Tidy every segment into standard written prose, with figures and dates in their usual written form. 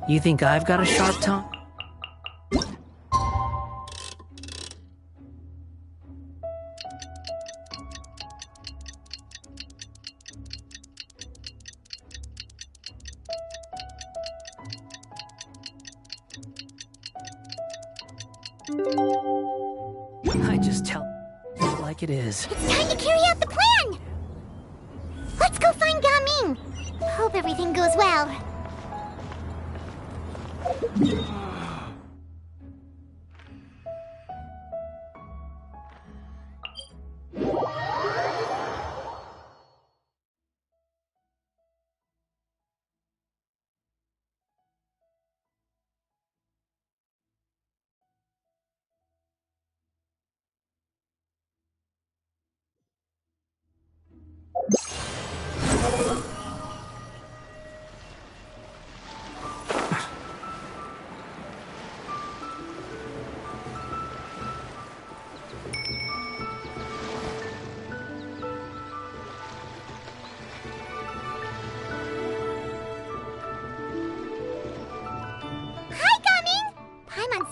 You think I've got a sharp tongue? I just tell it like it is. It's time to carry out the plan! Let's go find Gaming! Hope everything goes well.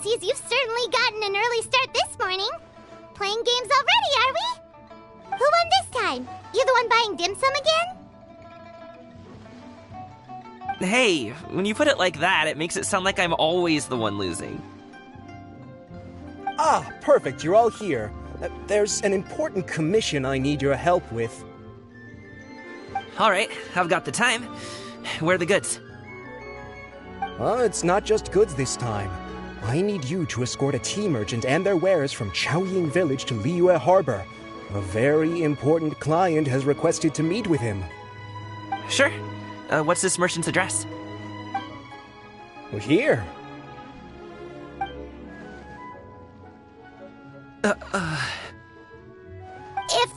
Sees you've certainly gotten an early start this morning. Playing games already, are we? Who won this time? You the one buying dim sum again? Hey, when you put it like that, it makes it sound like I'm always the one losing. Ah, perfect, you're all here. There's an important commission I need your help with. Alright, I've got the time. Where are the goods? Well, it's not just goods this time. I need you to escort a tea merchant and their wares from Chaoying Village to Liyue Harbor. A very important client has requested to meet with him. Sure. What's this merchant's address? Here. If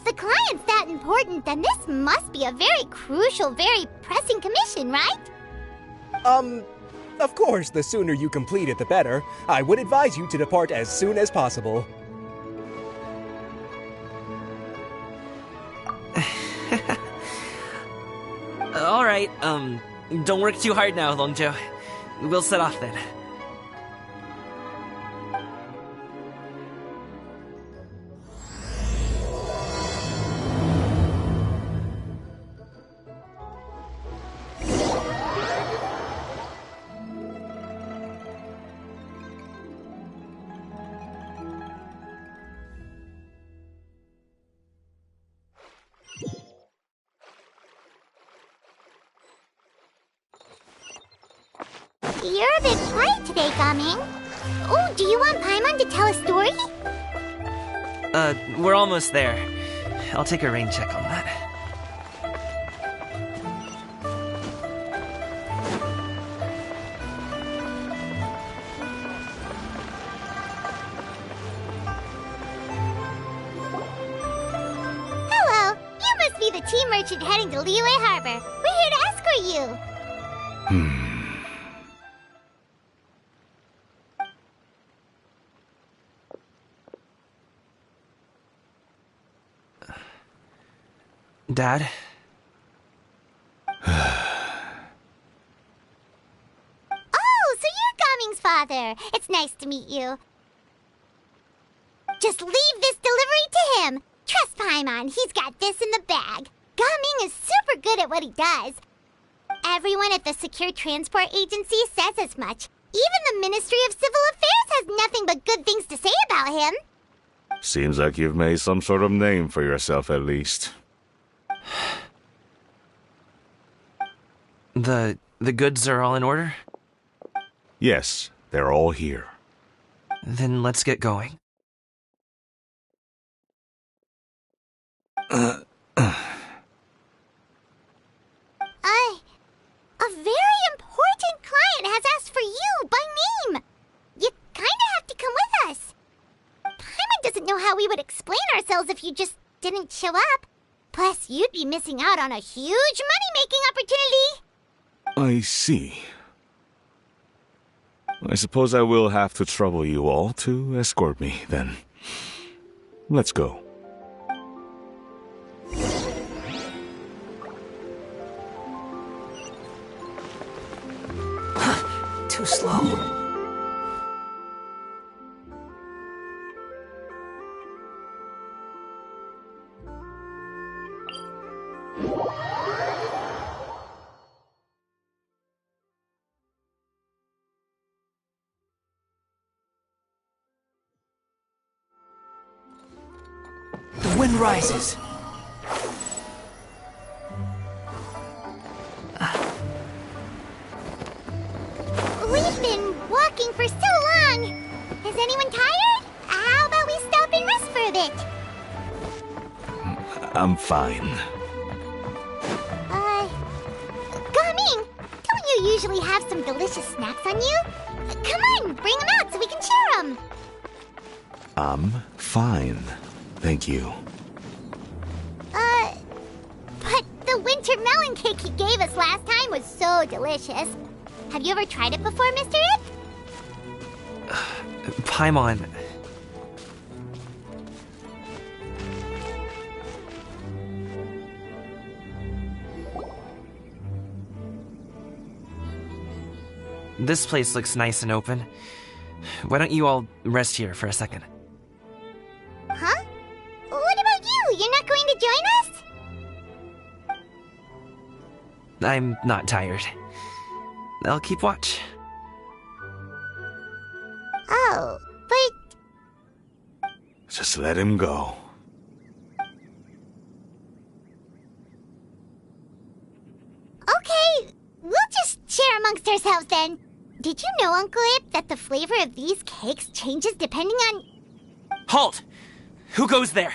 the client's that important, then this must be a very crucial, very pressing commission, right? Of course, the sooner you complete it, the better. I would advise you to depart as soon as possible. Alright, don't work too hard now, Longzhou. We'll set off then. You're a bit quiet today, Gaming. Oh, do you want Paimon to tell a story? We're almost there. I'll take a rain check on that. Hello, you must be the tea merchant heading to Liyue Harbor. We're here to escort you. Dad? Oh, so you're Gaming's father. It's nice to meet you. Just leave this delivery to him. Trust Paimon, he's got this in the bag. Gaming is super good at what he does. Everyone at the Secure Transport Agency says as much. Even the Ministry of Civil Affairs has nothing but good things to say about him. Seems like you've made some sort of name for yourself at least. The goods are all in order? Yes, they're all here. Then let's get going. A very important client has asked for you by name. You kinda have to come with us. Paimon doesn't know how we would explain ourselves if you just didn't show up. Plus, you'd be missing out on a huge money-making opportunity. I see. I suppose I will have to trouble you all to escort me, then. Let's go. The wind rises. We've been walking for so long. Is anyone tired? How about we stop and rest for a bit? I'm fine. Gaming, don't you usually have some delicious snacks on you? Come on, bring them out so we can share them. I'm fine. Thank you. But the winter melon cake he gave us last time was so delicious. Have you ever tried it before, Mr. Ip? Paimon. This place looks nice and open. Why don't you all rest here for a second? Huh? What about you? You're not going to join us? I'm not tired. I'll keep watch. Oh, but Just let him go. okay, we'll just share amongst ourselves then. Did you know, Uncle Ip, that the flavor of these cakes changes depending on... Halt! Who goes there?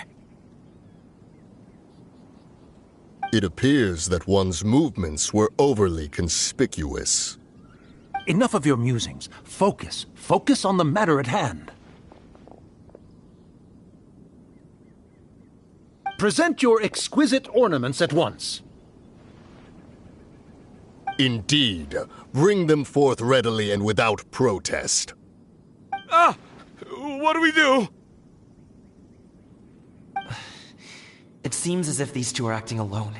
It appears that one's movements were overly conspicuous. Enough of your musings. Focus. Focus on the matter at hand. Present your exquisite ornaments at once. Indeed, bring them forth readily and without protest. Ah! What do we do? It seems as if these two are acting alone.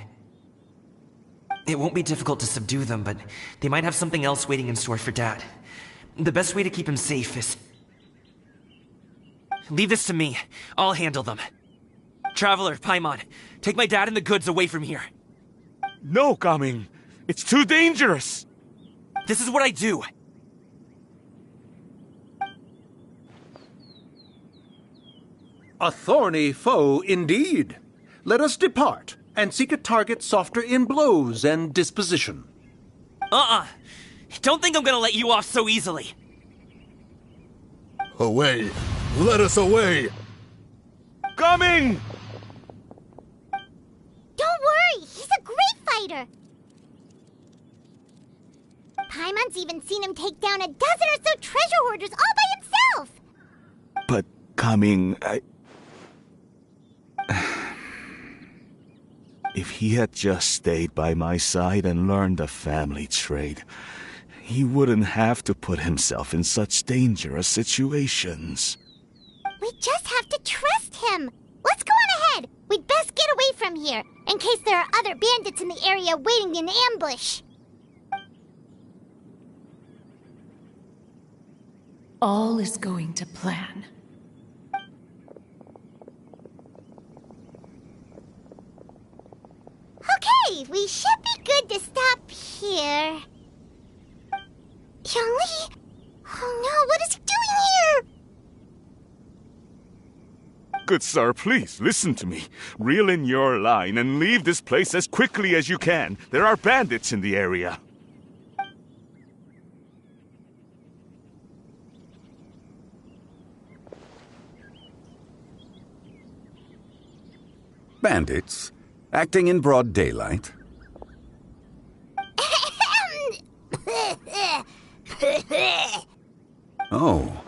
It won't be difficult to subdue them, but they might have something else waiting in store for Dad. The best way to keep him safe is... Leave this to me. I'll handle them. Traveler, Paimon, take my dad and the goods away from here. No, Gaming. It's too dangerous. This is what I do. A thorny foe indeed. Let us depart and seek a target softer in blows and disposition. Don't think I'm gonna let you off so easily. Away! Let us away! Coming! Don't worry, he's a great fighter. Paimon's even seen him take down a dozen or so treasure hoarders all by himself. But, Gaming, If he had just stayed by my side and learned the family trade, he wouldn't have to put himself in such dangerous situations. We just have to trust him. Let's go on ahead. We'd best get away from here, in case there are other bandits in the area waiting in ambush. All is going to plan. Okay, we should be good to stop here. Yangli? Oh no, what is he doing here? Good sir, please, listen to me. Reel in your line and leave this place as quickly as you can. There are bandits in the area. Bandits? Acting in broad daylight? Oh.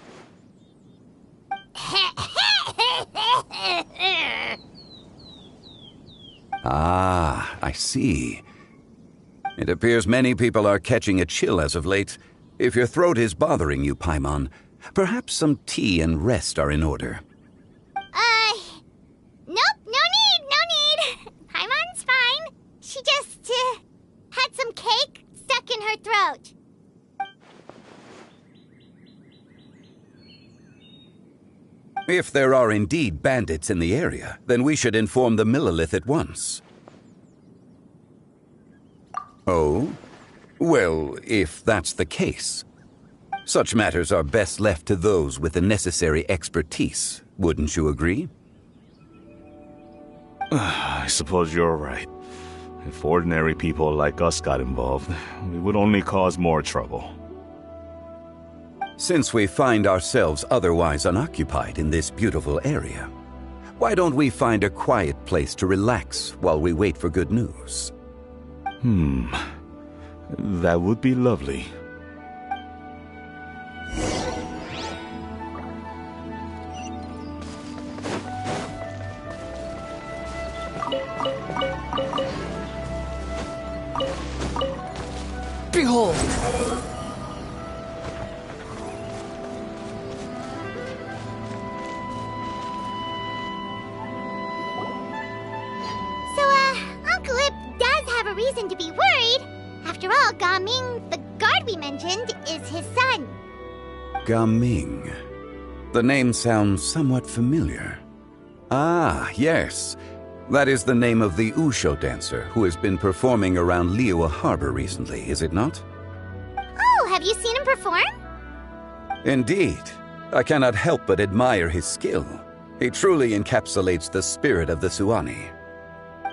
Ah, I see. It appears many people are catching a chill as of late. If your throat is bothering you, Paimon, perhaps some tea and rest are in order. Nope, no need. Paimon's fine. She just, had some cake stuck in her throat. If there are indeed bandits in the area, then we should inform the Millilith at once. Oh? Well, if that's the case. Such matters are best left to those with the necessary expertise, wouldn't you agree? I suppose you're right. If ordinary people like us got involved, we would only cause more trouble. Since we find ourselves otherwise unoccupied in this beautiful area, why don't we find a quiet place to relax while we wait for good news? That would be lovely. Behold! Uncle Ip does have a reason to be worried. After all, Gaming, the guard we mentioned, is his son. Gaming. The name sounds somewhat familiar. Ah, yes. That is the name of the Usho dancer who has been performing around Liyue Harbor recently, is it not? Oh, have you seen him perform? Indeed. I cannot help but admire his skill. He truly encapsulates the spirit of the Suani.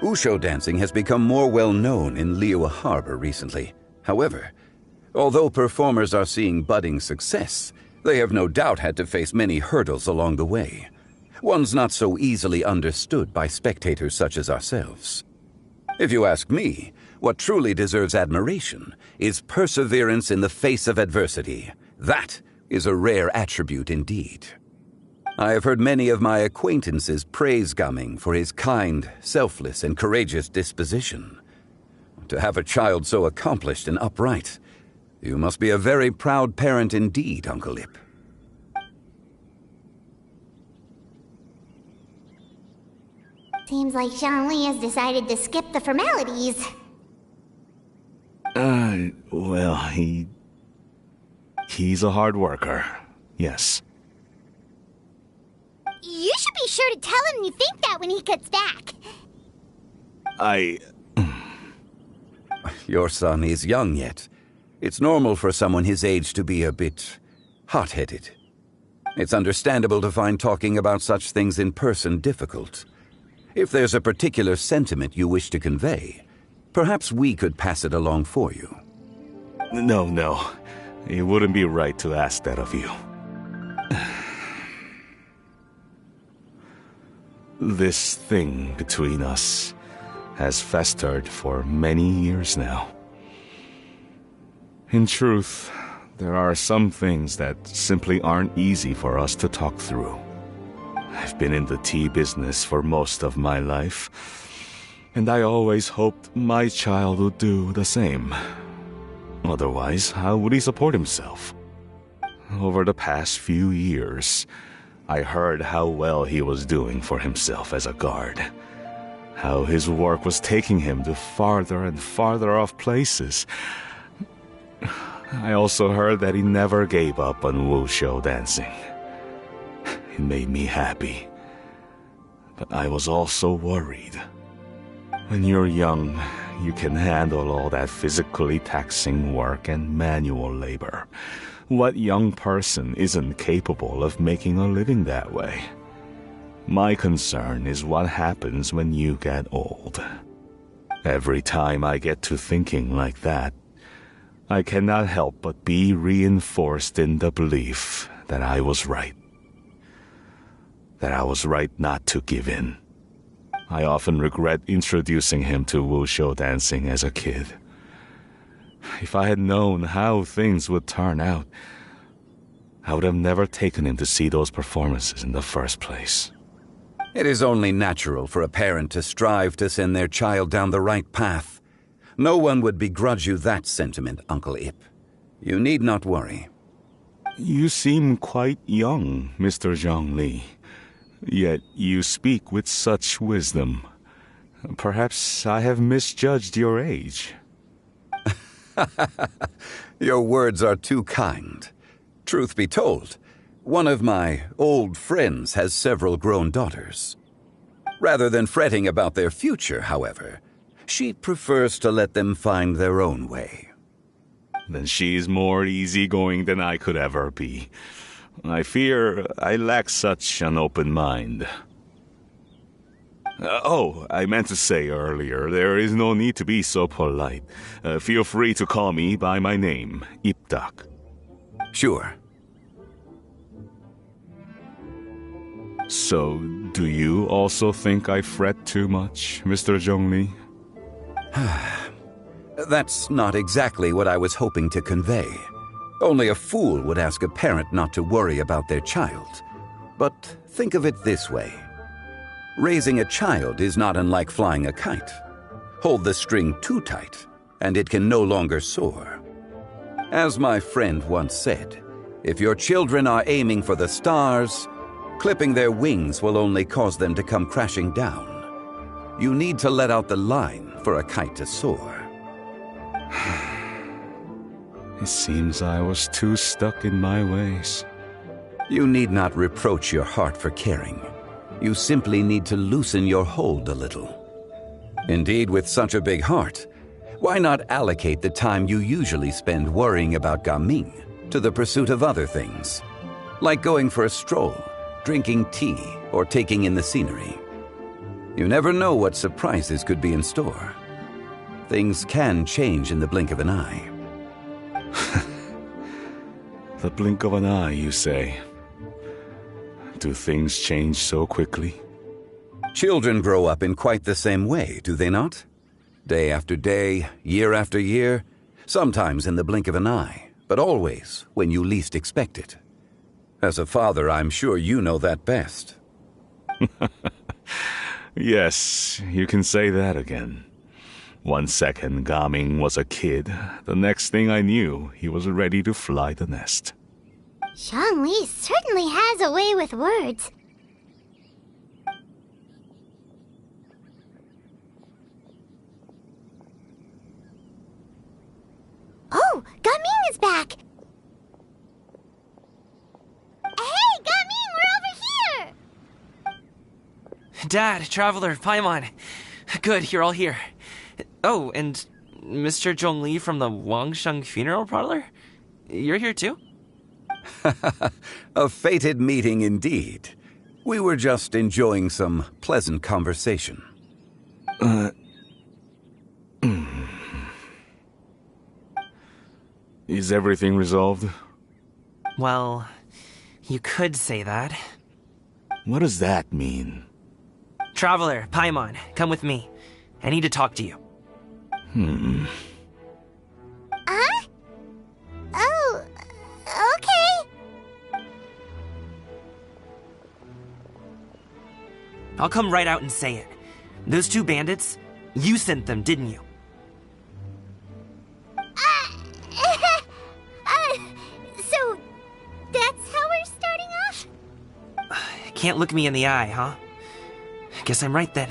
Usho dancing has become more well known in Liyue Harbor recently. However, although performers are seeing budding success, they have no doubt had to face many hurdles along the way. One's not so easily understood by spectators such as ourselves. If you ask me, what truly deserves admiration is perseverance in the face of adversity. That is a rare attribute indeed. I have heard many of my acquaintances praise Gaming for his kind, selfless, and courageous disposition. To have a child so accomplished and upright, you must be a very proud parent indeed, Uncle Ip. Seems like Zhongli has decided to skip the formalities. Well, he's a hard worker. Yes. You should be sure to tell him you think that when he gets back. Your son is young yet. It's normal for someone his age to be a bit hot-headed. It's understandable to find talking about such things in person difficult. If there's a particular sentiment you wish to convey, perhaps we could pass it along for you. No. It wouldn't be right to ask that of you. This thing between us has festered for many years now. In truth, there are some things that simply aren't easy for us to talk through. I've been in the tea business for most of my life, and I always hoped my child would do the same. Otherwise, how would he support himself? Over the past few years, I heard how well he was doing for himself as a guard. How his work was taking him to farther and farther off places. I also heard that he never gave up on wushu dancing. It made me happy. But I was also worried. When you're young, you can handle all that physically taxing work and manual labor. What young person isn't capable of making a living that way? My concern is what happens when you get old. Every time I get to thinking like that, I cannot help but be reinforced in the belief that I was right. That I was right not to give in. I often regret introducing him to wushu dancing as a kid. If I had known how things would turn out, I would have never taken him to see those performances in the first place. It is only natural for a parent to strive to send their child down the right path. No one would begrudge you that sentiment, Uncle Ip. You need not worry. You seem quite young, Mr. Zhongli. Yet you speak with such wisdom. Perhaps I have misjudged your age. Your words are too kind. Truth be told, one of my old friends has several grown daughters. Rather than fretting about their future, however, She prefers to let them find their own way. Then she's more easygoing than I could ever be. I fear I lack such an open mind. I meant to say earlier, there is no need to be so polite. Feel free to call me by my name, Iptak. Sure. So, do you also think I fret too much, Mr. Zhongli? That's not exactly what I was hoping to convey. Only a fool would ask a parent not to worry about their child. But think of it this way. Raising a child is not unlike flying a kite. Hold the string too tight, and it can no longer soar. As my friend once said, if your children are aiming for the stars, clipping their wings will only cause them to come crashing down. You need to let out the line for a kite to soar. It seems I was too stuck in my ways. You need not reproach your heart for caring. You simply need to loosen your hold a little. Indeed, with such a big heart, why not allocate the time you usually spend worrying about Gaming to the pursuit of other things, like going for a stroll, drinking tea, or taking in the scenery? You never know what surprises could be in store. Things can change in the blink of an eye. The blink of an eye, you say? Do things change so quickly? Children grow up in quite the same way, do they not? Day after day, year after year, sometimes in the blink of an eye, but always when you least expect it. As a father, I'm sure you know that best. Yes, you can say that again. 1 second, Gaming was a kid. The next thing I knew, he was ready to fly the nest. Zhongli certainly has a way with words. Oh, Gaming is back! Hey, Gaming, we're over here! Dad, Traveler, Paimon. Good, you're all here. Oh, and Mr. Zhongli from the Wangsheng Funeral Parlor? You're here too? A fated meeting indeed. We were just enjoying some pleasant conversation. Is everything resolved? Well, you could say that. What does that mean? Traveler, Paimon, come with me. I need to talk to you. Huh? Oh, okay. I'll come right out and say it. Those two bandits, you sent them, didn't you? So, that's how we're starting off? Can't look me in the eye, huh? Guess I'm right then.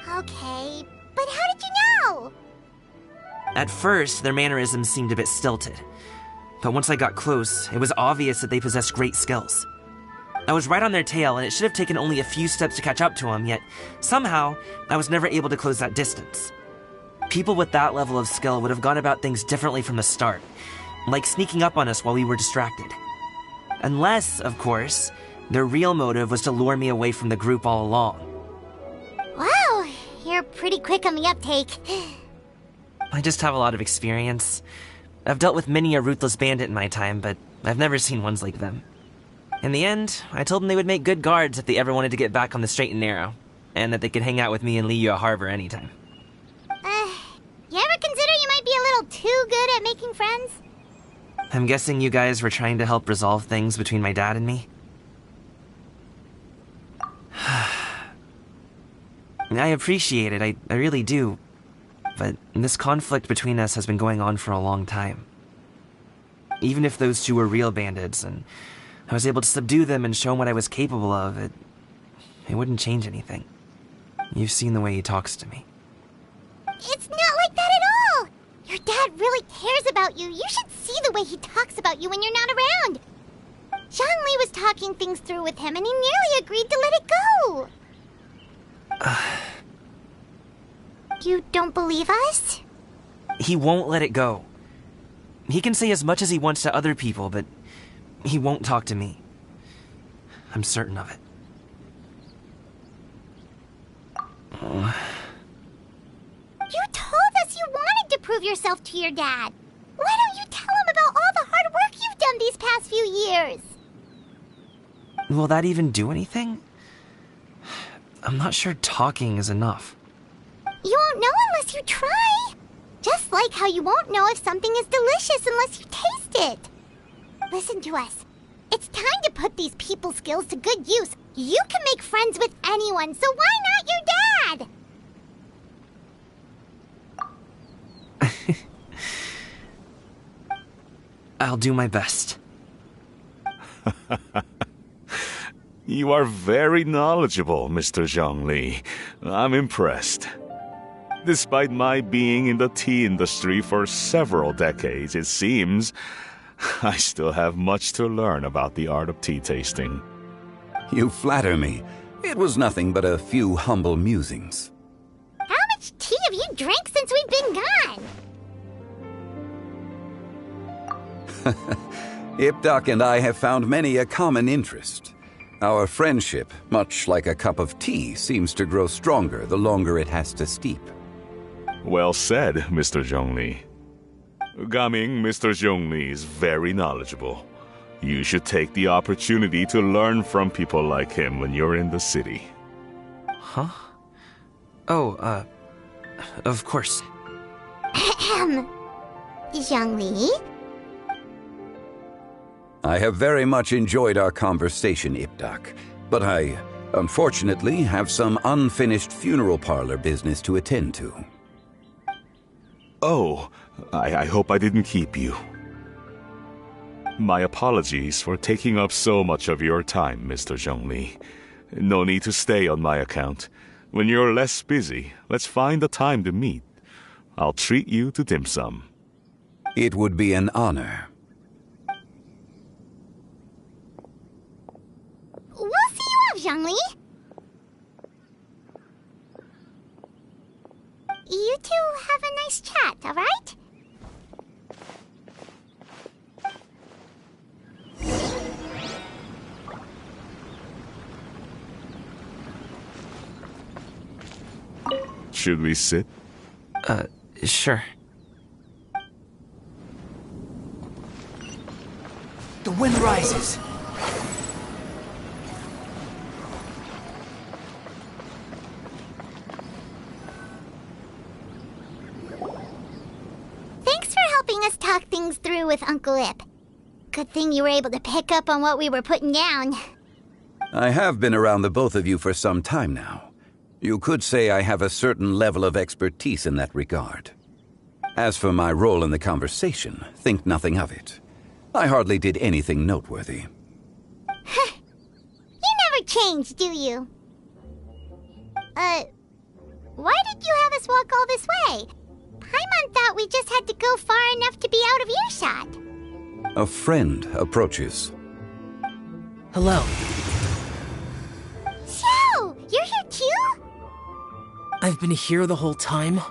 Okay, but how did you know? At first, their mannerisms seemed a bit stilted. But once I got close, it was obvious that they possessed great skills. I was right on their tail, and it should have taken only a few steps to catch up to them, yet somehow, I was never able to close that distance. People with that level of skill would have gone about things differently from the start, like sneaking up on us while we were distracted. Unless, of course, their real motive was to lure me away from the group all along. Wow, you're pretty quick on the uptake. I just have a lot of experience. I've dealt with many a ruthless bandit in my time, but I've never seen ones like them. In the end, I told them they would make good guards if they ever wanted to get back on the straight and narrow, and that they could hang out with me in Liyue Harbor anytime. You ever consider you might be a little too good at making friends? I'm guessing you guys were trying to help resolve things between my dad and me? I appreciate it, I really do. But this conflict between us has been going on for a long time. Even if those two were real bandits, and I was able to subdue them and show them what I was capable of, it wouldn't change anything. You've seen the way he talks to me. It's not like that at all! Your dad really cares about you. You should see the way he talks about you when you're not around. Zhongli was talking things through with him, and he nearly agreed to let it go. You don't believe us? He won't let it go. He can say as much as he wants to other people, but he won't talk to me. I'm certain of it. You told us you wanted to prove yourself to your dad. Why don't you tell him about all the hard work you've done these past few years? Will that even do anything? I'm not sure talking is enough. You won't know unless you try. Just like how you won't know if something is delicious unless you taste it. Listen to us. It's time to put these people skills to good use. You can make friends with anyone, so why not your dad? I'll do my best. You are very knowledgeable, Mr. Zhongli. I'm impressed. Despite my being in the tea industry for several decades, it seems I still have much to learn about the art of tea tasting. You flatter me. It was nothing but a few humble musings. How much tea have you drank since we've been gone? Ipdak and I have found many a common interest. Our friendship, much like a cup of tea, seems to grow stronger the longer it has to steep. Well said, Mr. Zhongli. Gaming, Mr. Zhongli is very knowledgeable. You should take the opportunity to learn from people like him when you're in the city. Huh? Oh, of course. Ahem. Zhongli? I have very much enjoyed our conversation, Ipdak, but I, unfortunately, have some unfinished funeral parlor business to attend to. Oh, I hope I didn't keep you. My apologies for taking up so much of your time, Mr. Zhongli. No need to stay on my account. When you're less busy, let's find a time to meet. I'll treat you to dim sum. It would be an honor. We'll see you off, Zhongli. You two have a nice chat, all right? Should we sit? Sure. The wind rises. Thanks for helping us talk things through with Uncle Ip. Good thing you were able to pick up on what we were putting down. I have been around the both of you for some time now. You could say I have a certain level of expertise in that regard. As for my role in the conversation, think nothing of it. I hardly did anything noteworthy. You never change, do you? Why did you have us walk all this way? Paimon thought we just had to go far enough to be out of earshot. A friend approaches. Hello. So, you're here too? I've been here the whole time.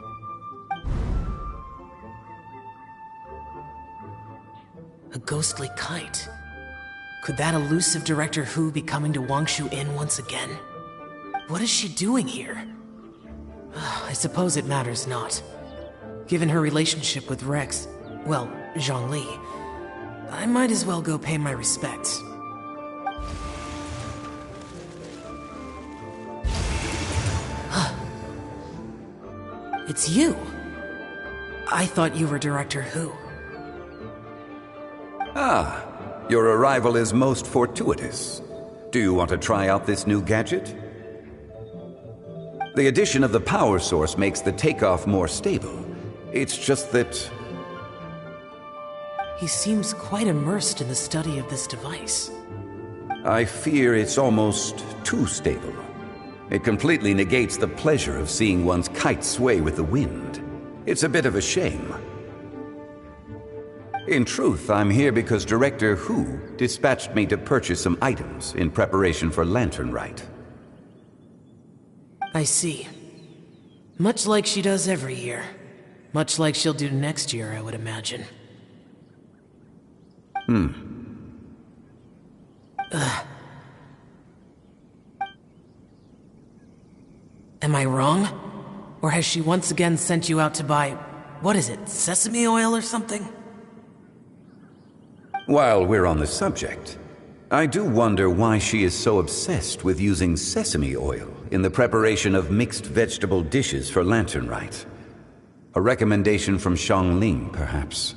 A ghostly kite. Could that elusive Director Hu be coming to Wangshu Inn once again? What is she doing here? I suppose it matters not. Given her relationship with Rex, well, Zhongli, I might as well go pay my respects. It's you. I thought you were Director Hu. Ah, your arrival is most fortuitous. Do you want to try out this new gadget? The addition of the power source makes the takeoff more stable. It's just that... He seems quite immersed in the study of this device. I fear it's almost too stable. It completely negates the pleasure of seeing one's kite sway with the wind. It's a bit of a shame. In truth, I'm here because Director Hu dispatched me to purchase some items in preparation for Lantern Rite. I see. Much like she does every year. Much like she'll do next year, I would imagine. Am I wrong? Or has she once again sent you out to buy, what is it, sesame oil or something? While we're on the subject, I do wonder why she is so obsessed with using sesame oil in the preparation of mixed vegetable dishes for Lantern Rite. A recommendation from Xiangling, perhaps.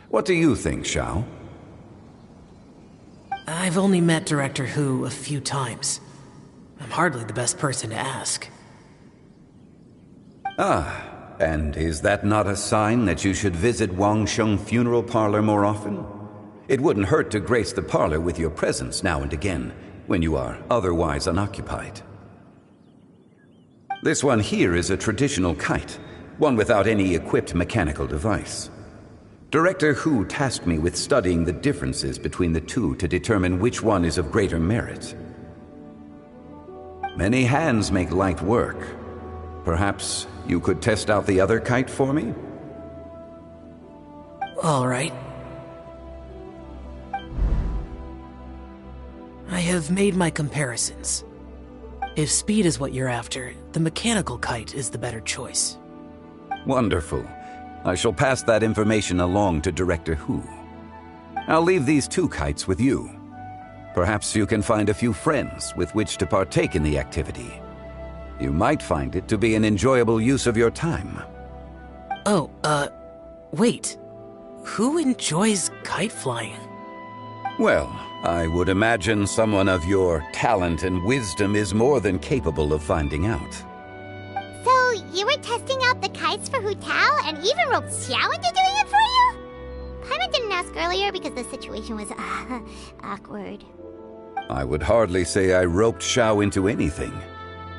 What do you think, Xiao? I've only met Director Hu a few times. I'm hardly the best person to ask. And is that not a sign that you should visit Wangsheng Funeral Parlor more often? It wouldn't hurt to grace the parlor with your presence now and again, when you are otherwise unoccupied. This one here is a traditional kite, one without any equipped mechanical device. Director Hu tasked me with studying the differences between the two to determine which one is of greater merit. Many hands make light work. Perhaps you could test out the other kite for me? All right. I have made my comparisons. If speed is what you're after, the mechanical kite is the better choice. Wonderful. I shall pass that information along to Director Hu. I'll leave these two kites with you. Perhaps you can find a few friends with which to partake in the activity. You might find it to be an enjoyable use of your time. Oh, wait. Who enjoys kite flying? Well, I would imagine someone of your talent and wisdom is more than capable of finding out. So, you were testing out the kites for Hu Tao and even roped Xiao into doing it for you? Paimon didn't ask earlier because the situation was, awkward. I would hardly say I roped Xiao into anything.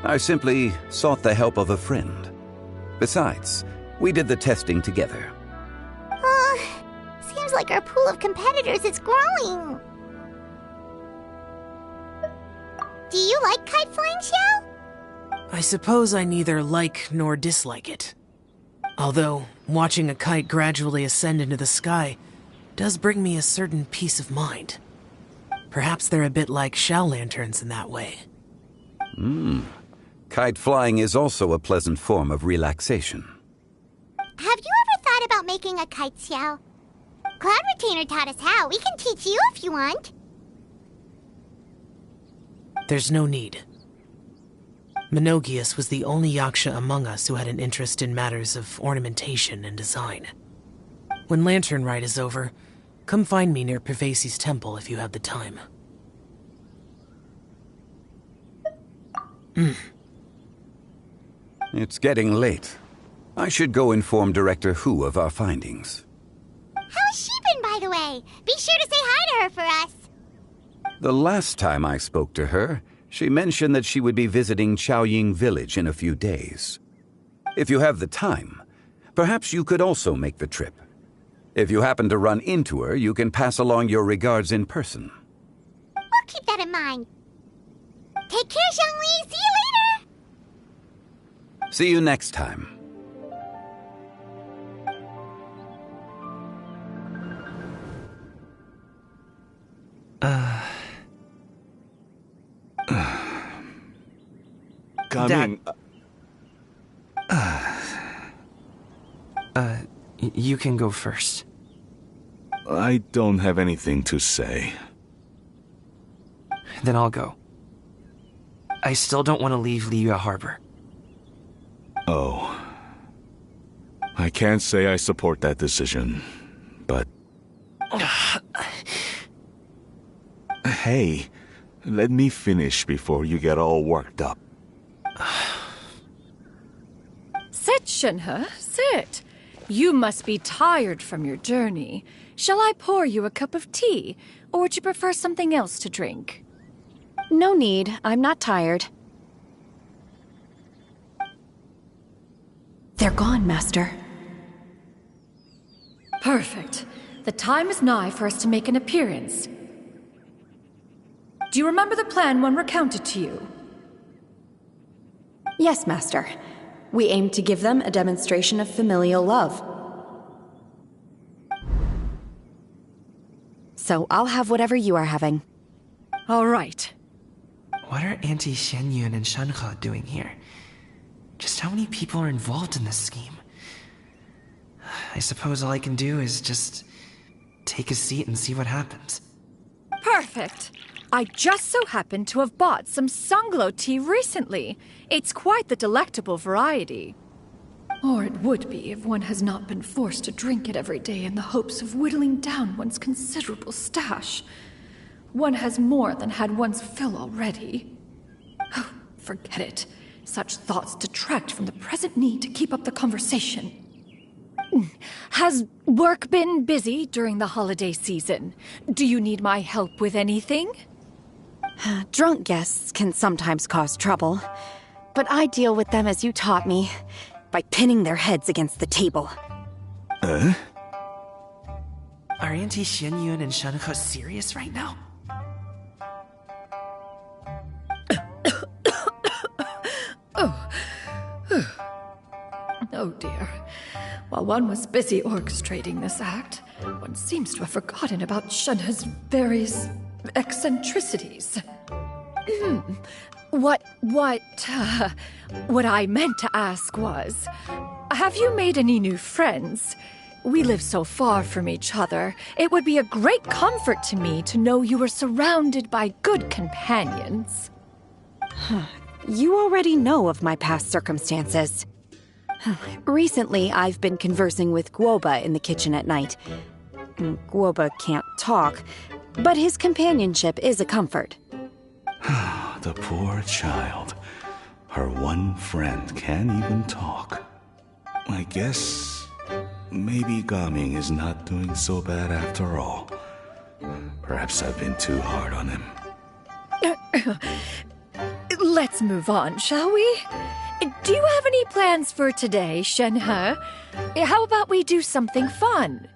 I simply sought the help of a friend. Besides, we did the testing together. Seems like our pool of competitors is growing. Do you like kite flying, Xiao? I suppose I neither like nor dislike it. Although, watching a kite gradually ascend into the sky does bring me a certain peace of mind. Perhaps they're a bit like Xiao lanterns in that way. Kite flying is also a pleasant form of relaxation. Have you ever thought about making a kite, Xiao? Cloud Retainer taught us how. We can teach you if you want. There's no need. Menogias was the only Yaksha among us who had an interest in matters of ornamentation and design. When Lantern Rite is over, come find me near Pervasi's temple if you have the time. It's getting late. I should go inform Director Hu of our findings. How's she been, by the way? Be sure to say hi to her for us. The last time I spoke to her, she mentioned that she would be visiting Chaoying Village in a few days. If you have the time, perhaps you could also make the trip. If you happen to run into her, you can pass along your regards in person. We'll keep that in mind. Take care, Xiangli. See you later. See you next time. Coming. You can go first. I don't have anything to say. Then I'll go. I still don't want to leave Liyue Harbor. Oh. I can't say I support that decision, but... Hey, let me finish before you get all worked up. Sit, Shenhe, sit. You must be tired from your journey. Shall I pour you a cup of tea, or would you prefer something else to drink? No need. I'm not tired. They're gone, Master. Perfect. The time is nigh for us to make an appearance. Do you remember the plan when recounted to you? Yes, Master. We aim to give them a demonstration of familial love. So I'll have whatever you are having. All right. What are Auntie Xianyun and Shenhe doing here? Just how many people are involved in this scheme? I suppose all I can do is just take a seat and see what happens. Perfect. I just so happen to have bought some Sunglow tea recently. It's quite the delectable variety. Or it would be if one has not been forced to drink it every day in the hopes of whittling down one's considerable stash. One has more than had one's fill already. Oh, forget it. Such thoughts detract from the present need to keep up the conversation. Has work been busy during the holiday season? Do you need my help with anything? Drunk guests can sometimes cause trouble, but I deal with them as you taught me, by pinning their heads against the table. Are Auntie Xianyun and Shenhe serious right now? Oh dear. While one was busy orchestrating this act, one seems to have forgotten about Shenhe's various eccentricities. What I meant to ask was, have you made any new friends? We live so far from each other. It would be a great comfort to me to know you were surrounded by good companions. You already know of my past circumstances. Recently, I've been conversing with Guoba in the kitchen at night. Guoba can't talk, but his companionship is a comfort. The poor child. Her one friend can't even talk. I guess maybe Gaming is not doing so bad after all. Perhaps I've been too hard on him. Let's move on, shall we? Do you have any plans for today, Shenhe? How about we do something fun?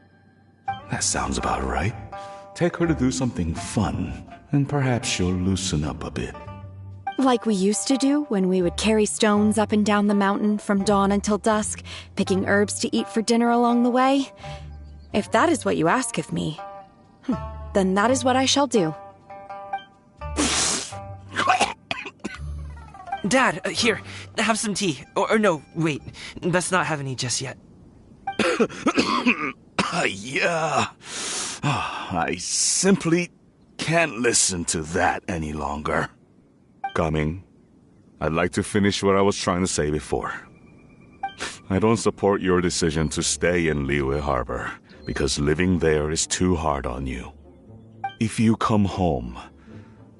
That sounds about right. Take her to do something fun, and perhaps she'll loosen up a bit. Like we used to do when we would carry stones up and down the mountain from dawn until dusk, picking herbs to eat for dinner along the way? If that is what you ask of me, then that is what I shall do. Dad, here, have some tea. Or no, wait, let's not have any just yet. Yeah. I simply can't listen to that any longer. Gaming, I'd like to finish what I was trying to say before. I don't support your decision to stay in Liyue Harbor, because living there is too hard on you. If you come home,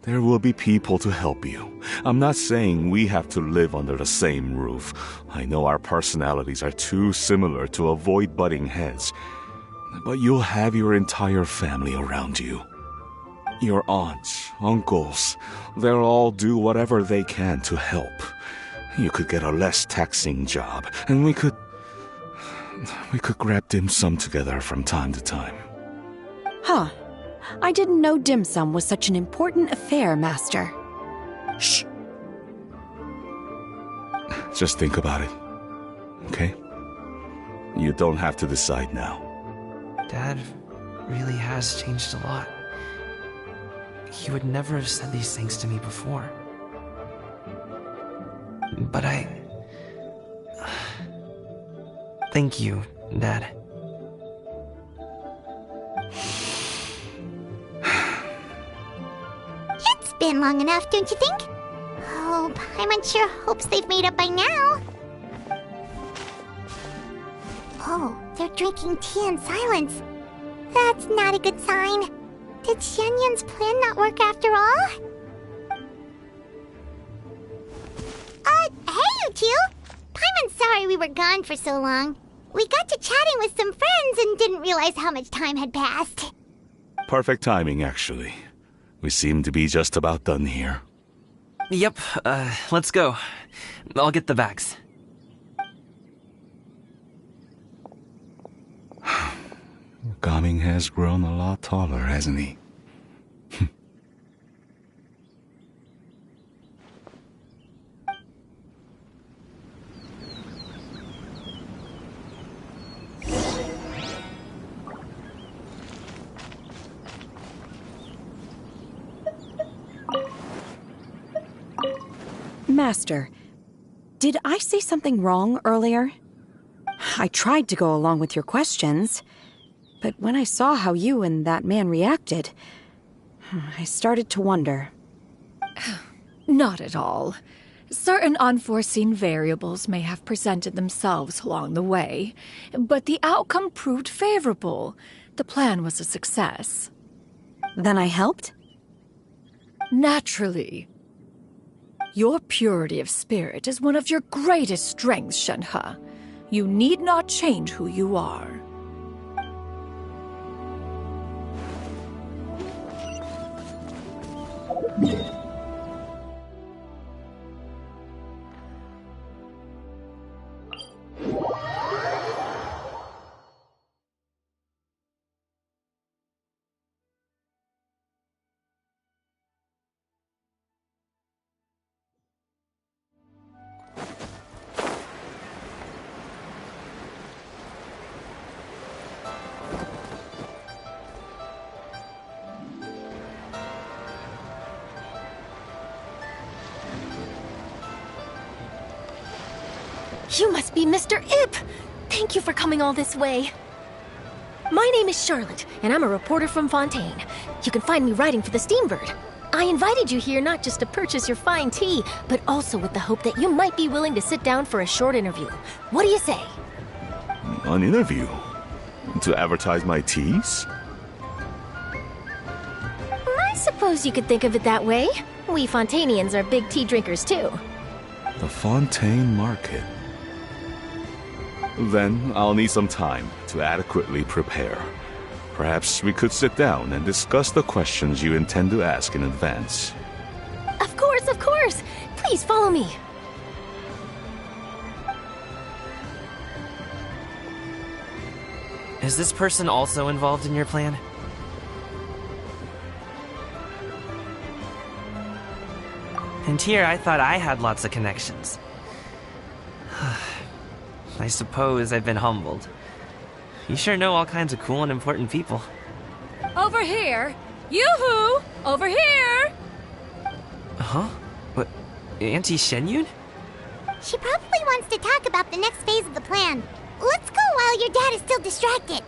there will be people to help you. I'm not saying we have to live under the same roof. I know our personalities are too similar to avoid butting heads. But you'll have your entire family around you. Your aunts, uncles, they'll all do whatever they can to help. You could get a less taxing job, and we could grab dim sum together from time to time. Huh. I didn't know dim sum was such an important affair, Master. Shh. Just think about it, okay? You don't have to decide now. Dad really has changed a lot. He would never have said these things to me before. But thank you, Dad. It's been long enough, don't you think? Oh, Paimon sure hopes they've made up by now. Oh, they're drinking tea in silence. That's not a good sign. Did Xianyun's plan not work after all? Hey, you two! Paimon's sorry we were gone for so long. We got to chatting with some friends and didn't realize how much time had passed. Perfect timing, actually. We seem to be just about done here. Yep, let's go. I'll get the bags. Gaming has grown a lot taller, hasn't he? Master, did I say something wrong earlier? I tried to go along with your questions, but when I saw how you and that man reacted, I started to wonder. Not at all. Certain unforeseen variables may have presented themselves along the way, but the outcome proved favorable. The plan was a success. Then I helped? Naturally. Your purity of spirit is one of your greatest strengths, Shenhe. You need not change who you are. You must be Mr. Ip! Thank you for coming all this way. My name is Charlotte, and I'm a reporter from Fontaine. You can find me writing for the Steambird. I invited you here not just to purchase your fine tea, but also with the hope that you might be willing to sit down for a short interview. What do you say? An interview? To advertise my teas? I suppose you could think of it that way. We Fontainians are big tea drinkers, too. The Fontaine Market. Then I'll need some time to adequately prepare. Perhaps we could sit down and discuss the questions you intend to ask in advance. Of course, of course! Please follow me. Is this person also involved in your plan? And here I thought I had lots of connections. I suppose I've been humbled. You sure know all kinds of cool and important people. Over here! Yoo-hoo! Over here! Huh? What? Auntie Shenyun? She probably wants to talk about the next phase of the plan. Let's go while your dad is still distracted.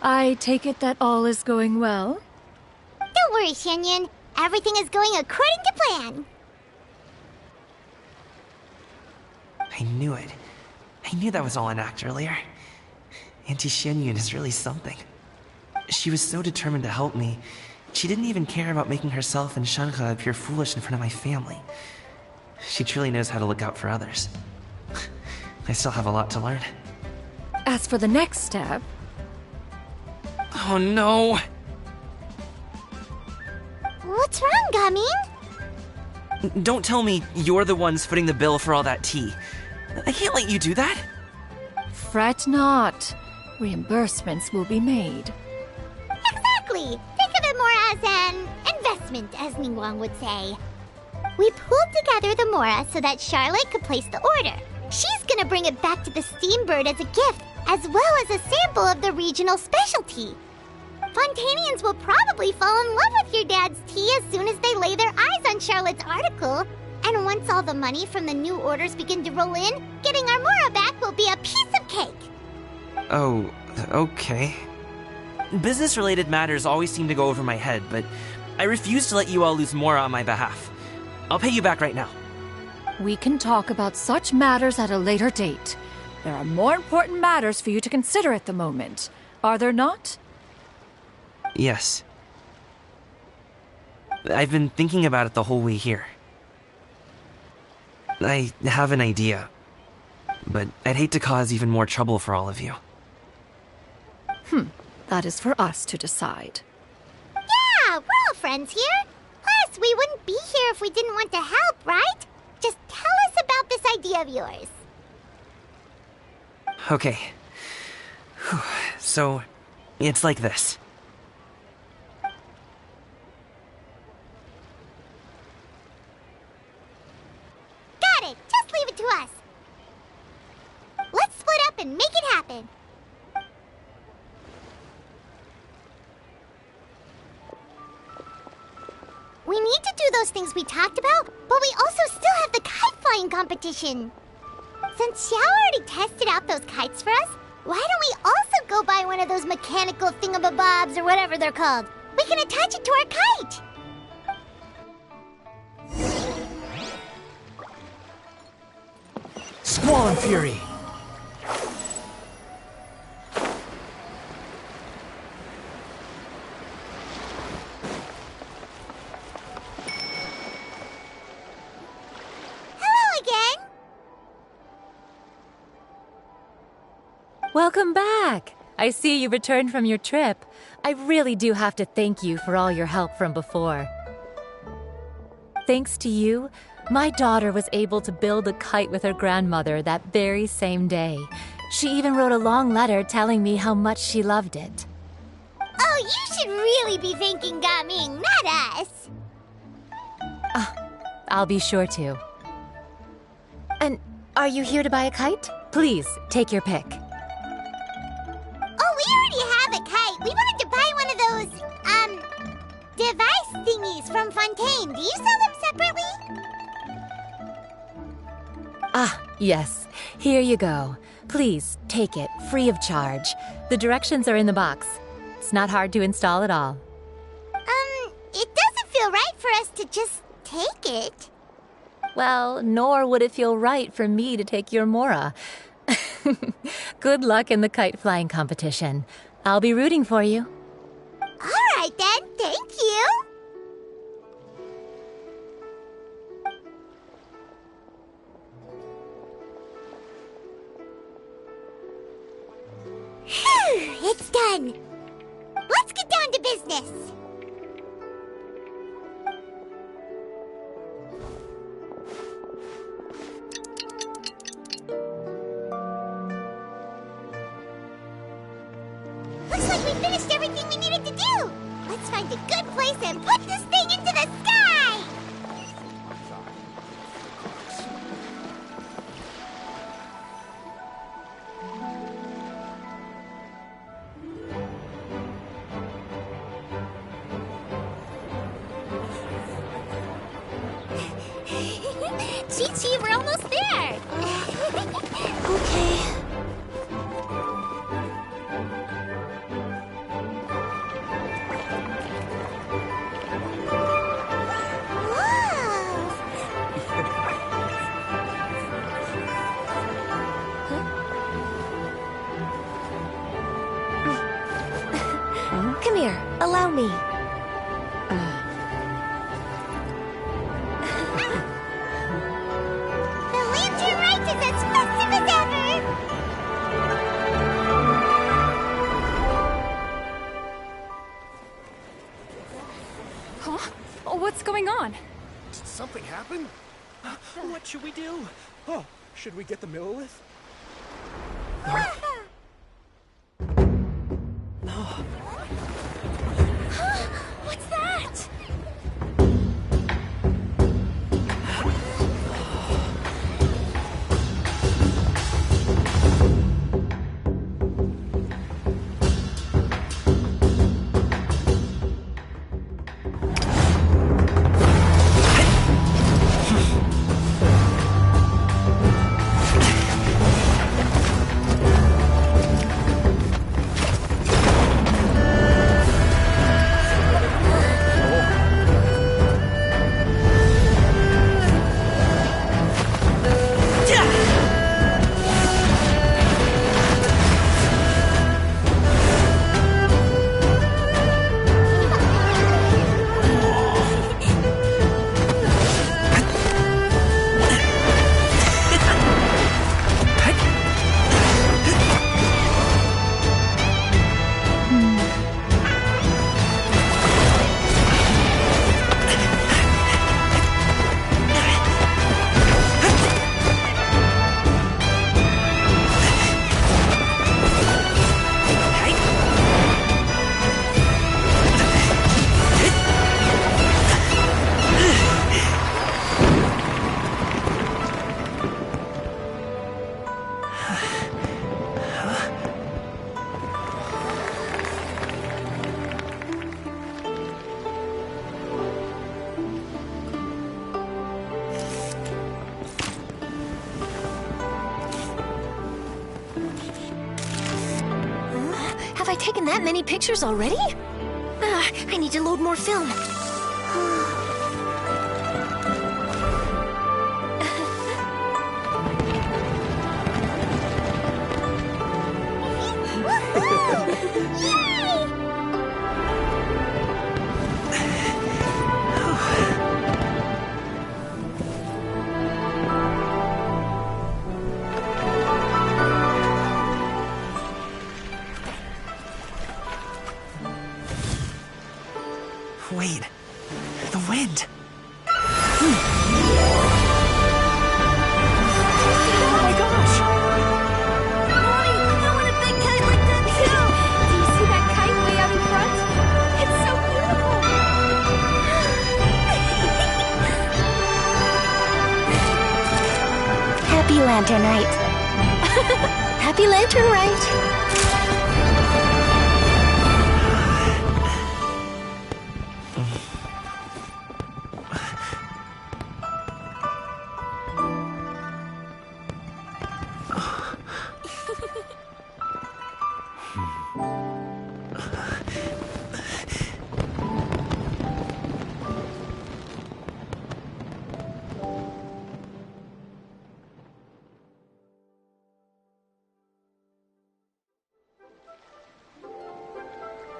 I take it that all is going well? Don't worry, Shenyun. Everything is going according to plan. I knew it. I knew that was all an act earlier. Auntie Shenyun is really something. She was so determined to help me. She didn't even care about making herself and Shenhe appear foolish in front of my family. She truly knows how to look out for others. I still have a lot to learn. As for the next step... Oh no! What's wrong, Gamin? Don't tell me you're the ones footing the bill for all that tea. I can't let you do that. Fret not. Reimbursements will be made. Exactly! Think of it more as an investment, as Ningguang would say. We pooled together the Mora so that Charlotte could place the order. She's gonna bring it back to the Steambird as a gift, as well as a sample of the regional specialty. Fontainians will probably fall in love with your dad's tea as soon as they lay their eyes on Charlotte's article. And once all the money from the new orders begin to roll in, getting our Mora back will be a piece of cake. Oh, okay. Business-related matters always seem to go over my head, but I refuse to let you all lose more on my behalf. I'll pay you back right now. We can talk about such matters at a later date. There are more important matters for you to consider at the moment, are there not? Yes. I've been thinking about it the whole way here. I have an idea, but I'd hate to cause even more trouble for all of you. That is for us to decide. Yeah, we're all friends here. Plus, we wouldn't be here if we didn't want to help, right? Just tell us about this idea of yours. Okay. So, it's like this. Got it! Just leave it to us. Let's split up and make it happen. We need to do those things we talked about, but we also still have the kite flying competition. Since Xiao already tested out those kites for us, why don't we also go buy one of those mechanical thingamabobs or whatever they're called? We can attach it to our kite. Squall and Fury! Hello again. Welcome back! I see you returned from your trip. I really do have to thank you for all your help from before. Thanks to you, my daughter was able to build a kite with her grandmother that very same day. She even wrote a long letter telling me how much she loved it. Oh, you should really be thanking Gaming, not us. I'll be sure to. And are you here to buy a kite? Please, take your pick. Oh, we already have a kite. We wanted to buy one of those, device thingies from Fontaine. Do you sell them separately? Yes. Here you go. Please, take it, free of charge. The directions are in the box. It's not hard to install at all. It doesn't feel right for us to just take it. Well, nor would it feel right for me to take your Mora. Good luck in the kite flying competition. I'll be rooting for you. All right then, thank you. Phew, it's done. Let's get down to business. Looks like we finished everything we needed to do. Let's find a good place and put this thing into the sky. Chi-Chi, we're almost there. Okay. Come here, allow me. The lantern rite is as festive as ever! Huh? Oh, what's going on? Did something happen? What should we do? Oh, should we get the Millilith? What's that? Have I taken that many pictures already? I need to load more film. Wait, the wind. Oh my gosh! Mommy, I want a big kite like that too! Do you see that kite way out in front? It's so beautiful! Happy Lantern Rite. Happy Lantern Rite!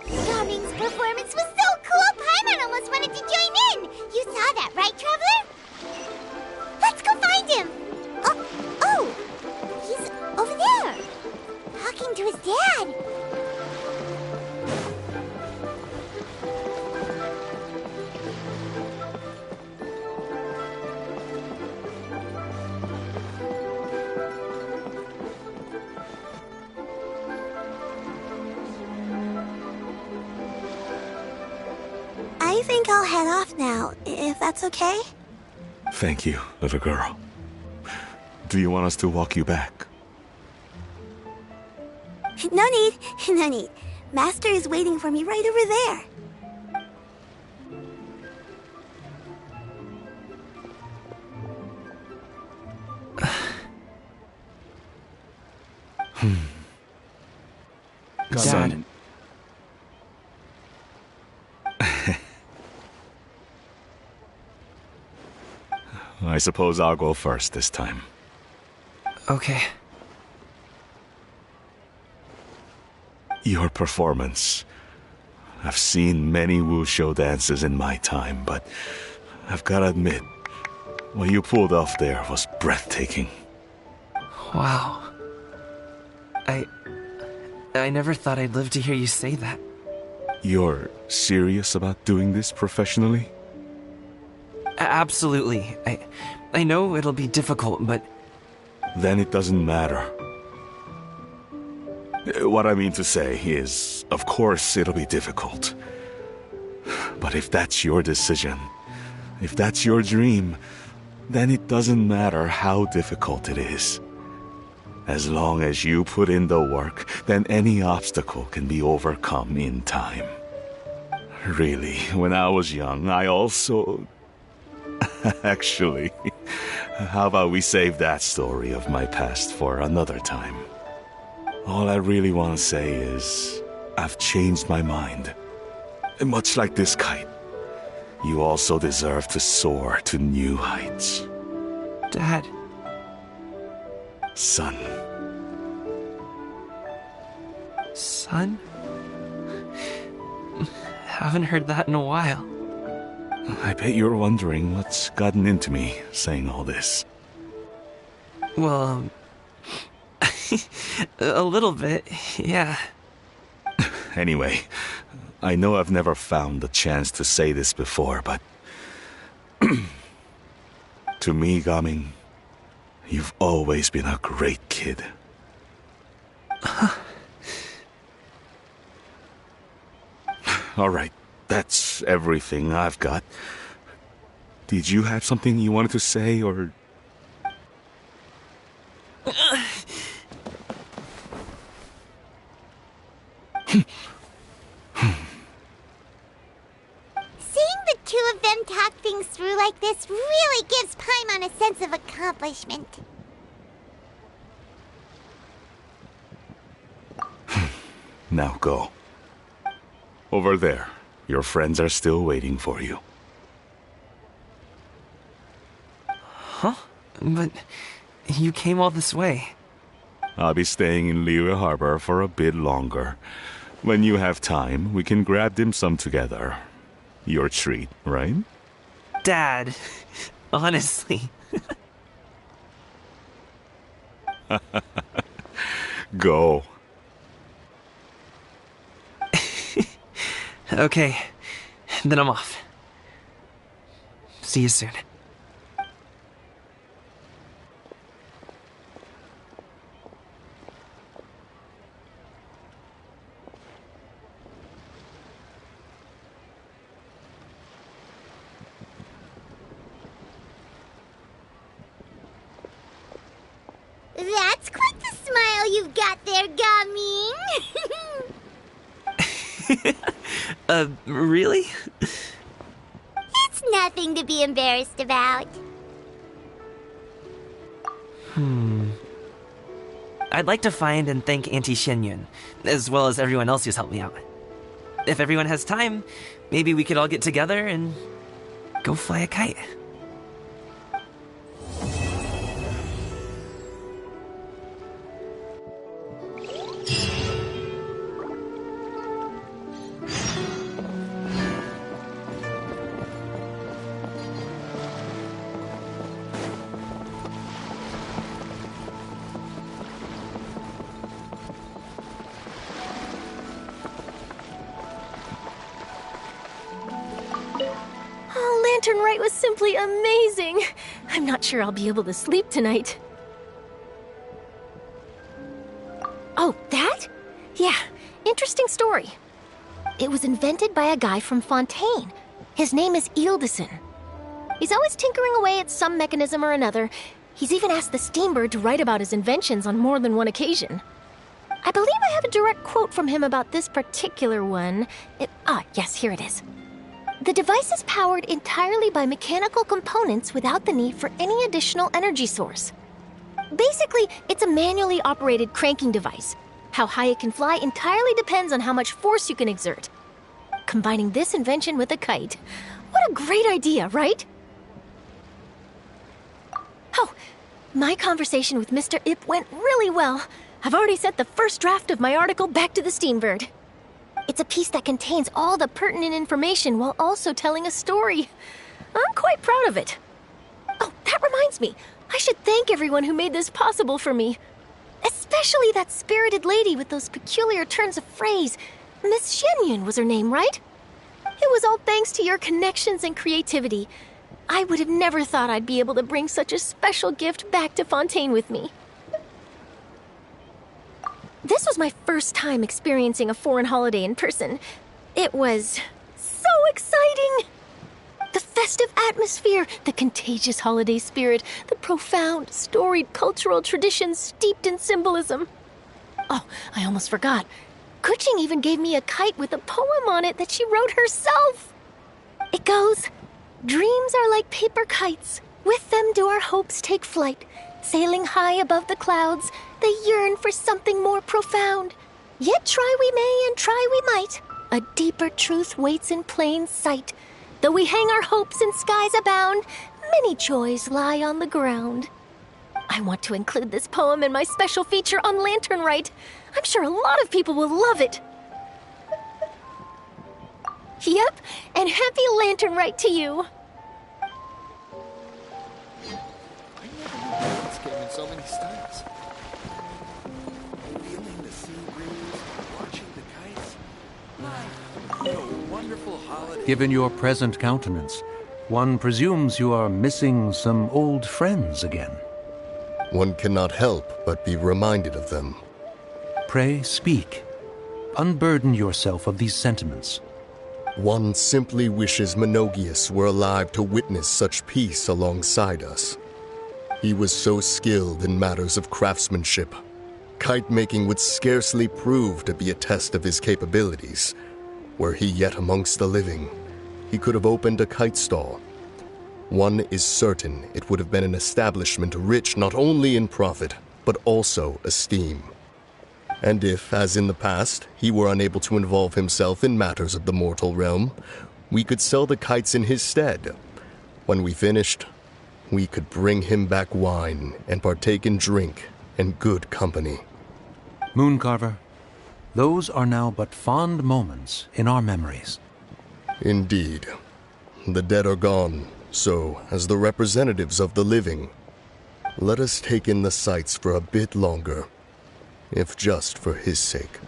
Gaming's performance was so cool, Paimon almost wanted to join in! You saw that, right, Traveler? Let's go find him! Oh! He's over there! Talking to his dad! I think I'll head off now, if that's okay. Thank you, little girl. Do you want us to walk you back? No need, no need. Master is waiting for me right over there. Dad. I suppose I'll go first this time. Okay. Your performance. I've seen many wushou dances in my time, but I've gotta admit, what you pulled off there was breathtaking. Wow. I never thought I'd live to hear you say that. You're serious about doing this professionally? Absolutely. I know it'll be difficult, but... Then it doesn't matter. What I mean to say is, of course it'll be difficult. But if that's your decision, if that's your dream, then it doesn't matter how difficult it is. As long as you put in the work, then any obstacle can be overcome in time. Really, when I was young, I also... Actually, how about we save that story of my past for another time? All I really want to say is, I've changed my mind. Much like this kite, you also deserve to soar to new heights. Dad. Son. Son? Haven't heard that in a while. I bet you're wondering what's gotten into me saying all this. Well, a little bit, yeah. Anyway, I know I've never found the chance to say this before, but... to me, Gaming, you've always been a great kid. All right, that's everything I've got. Did you have something you wanted to say, or... Seeing the two of them talk things through like this really gives Paimon a sense of accomplishment. Now go. Over there. Your friends are still waiting for you. Huh? But you came all this way. I'll be staying in Liyue Harbor for a bit longer. When you have time, we can grab dim sum together. Your treat, right? Dad, honestly. Go. Okay, then I'm off. See you soon. That's quite the smile you've got there, Gaming. Really? It's nothing to be embarrassed about. I'd like to find and thank Auntie Xianyun, as well as everyone else who's helped me out. If everyone has time, maybe we could all get together and go fly a kite. Lantern Rite was simply amazing. I'm not sure I'll be able to sleep tonight. Oh, that? Yeah, interesting story. It was invented by a guy from Fontaine. His name is Ildison. He's always tinkering away at some mechanism or another. He's even asked the Steambird to write about his inventions on more than one occasion. I believe I have a direct quote from him about this particular one. Yes, here it is. The device is powered entirely by mechanical components without the need for any additional energy source. Basically, it's a manually operated cranking device. How high it can fly entirely depends on how much force you can exert. Combining this invention with a kite. What a great idea, right? Oh, my conversation with Mr. Ip went really well. I've already sent the first draft of my article back to the Steambird. It's a piece that contains all the pertinent information while also telling a story. I'm quite proud of it. Oh, that reminds me. I should thank everyone who made this possible for me. Especially that spirited lady with those peculiar turns of phrase. Miss Xianyun was her name, right? It was all thanks to your connections and creativity. I would have never thought I'd be able to bring such a special gift back to Fontaine with me. This was my first time experiencing a foreign holiday in person. It was so exciting! The festive atmosphere, the contagious holiday spirit, the profound, storied cultural traditions steeped in symbolism. Oh, I almost forgot. Kuching even gave me a kite with a poem on it that she wrote herself. It goes, "Dreams are like paper kites. With them do our hopes take flight. Sailing high above the clouds, they yearn for something more profound. Yet try we may and try we might. A deeper truth waits in plain sight. Though we hang our hopes in skies abound, many joys lie on the ground." I want to include this poem in my special feature on Lantern Rite. I'm sure a lot of people will love it. Yep, and happy Lantern Rite to you. It's came in so many styles. Feeling the sea breeze, watching the kites. What a wonderful holiday. Given your present countenance, one presumes you are missing some old friends again. One cannot help but be reminded of them. Pray speak. Unburden yourself of these sentiments. One simply wishes Menogius were alive to witness such peace alongside us. He was so skilled in matters of craftsmanship. Kite-making would scarcely prove to be a test of his capabilities. Were he yet amongst the living, he could have opened a kite stall. One is certain it would have been an establishment rich not only in profit, but also esteem. And if, as in the past, he were unable to involve himself in matters of the mortal realm, we could sell the kites in his stead. When we finished, we could bring him back wine and partake in drink and good company. Mooncarver, those are now but fond moments in our memories. Indeed. The dead are gone, so, as the representatives of the living, let us take in the sights for a bit longer, if just for his sake.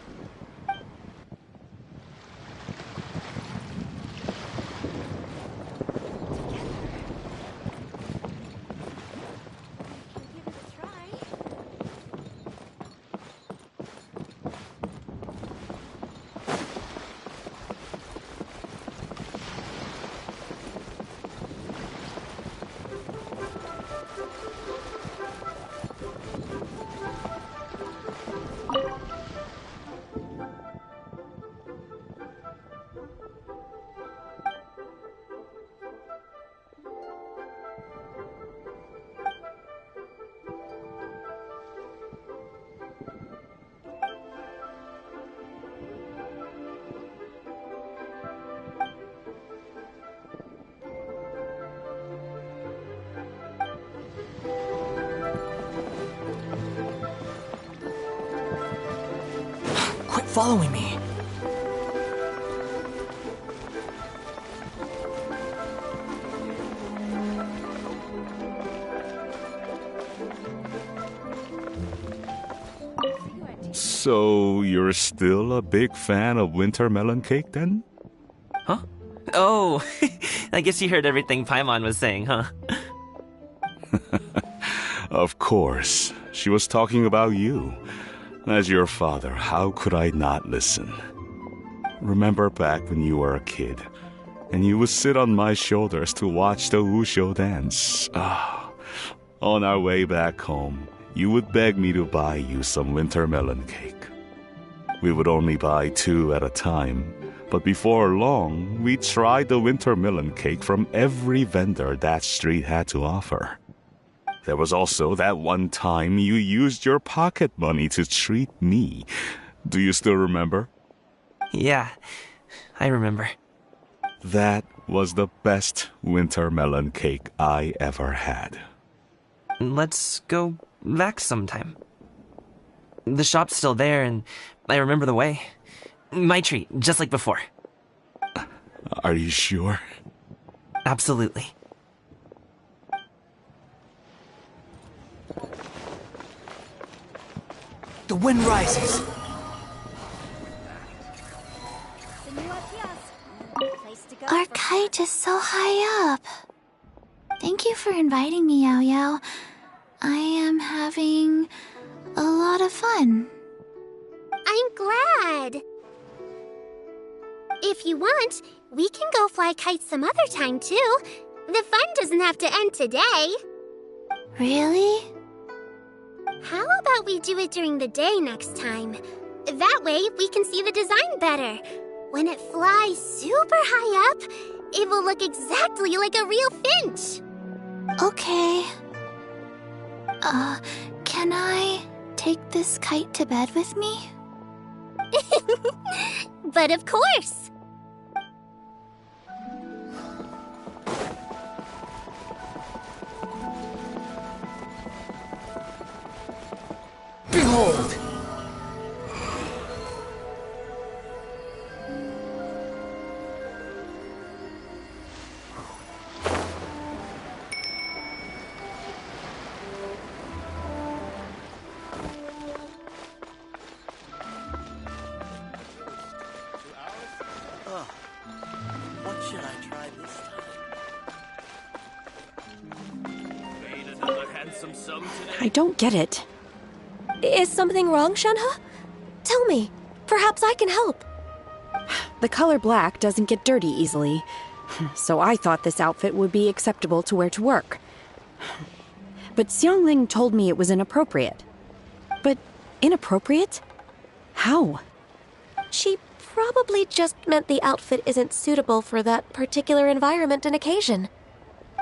Quit following me. So, you're still a big fan of winter melon cake then? Huh? Oh, I guess you heard everything Paimon was saying, huh? Of course. She was talking about you. As your father, how could I not listen? Remember back when you were a kid, and you would sit on my shoulders to watch the Wushu dance. On our way back home, you would beg me to buy you some winter melon cake. We would only buy 2 at a time, but before long, we tried the winter melon cake from every vendor that street had to offer. There was also that one time you used your pocket money to treat me. Do you still remember? Yeah, I remember. That was the best winter melon cake I ever had. Let's go back sometime. The shop's still there, and I remember the way. My treat, just like before. Are you sure? Absolutely. The wind rises. Our kite is so high up. Thank you for inviting me, Yao Yao. I am having a lot of fun. I'm glad. If you want, we can go fly kites some other time, too. The fun doesn't have to end today. Really? How about we do it during the day next time? That way, we can see the design better. When it flies super high up, it will look exactly like a real finch. Okay. Can I take this kite to bed with me? But of course. Behold! What should I try this time? Made another handsome sum today. I don't get it. Is something wrong, Shenhe? Tell me. Perhaps I can help. The color black doesn't get dirty easily, so I thought this outfit would be acceptable to wear to work. But Xiangling told me it was inappropriate. But inappropriate? How? She probably just meant the outfit isn't suitable for that particular environment and occasion.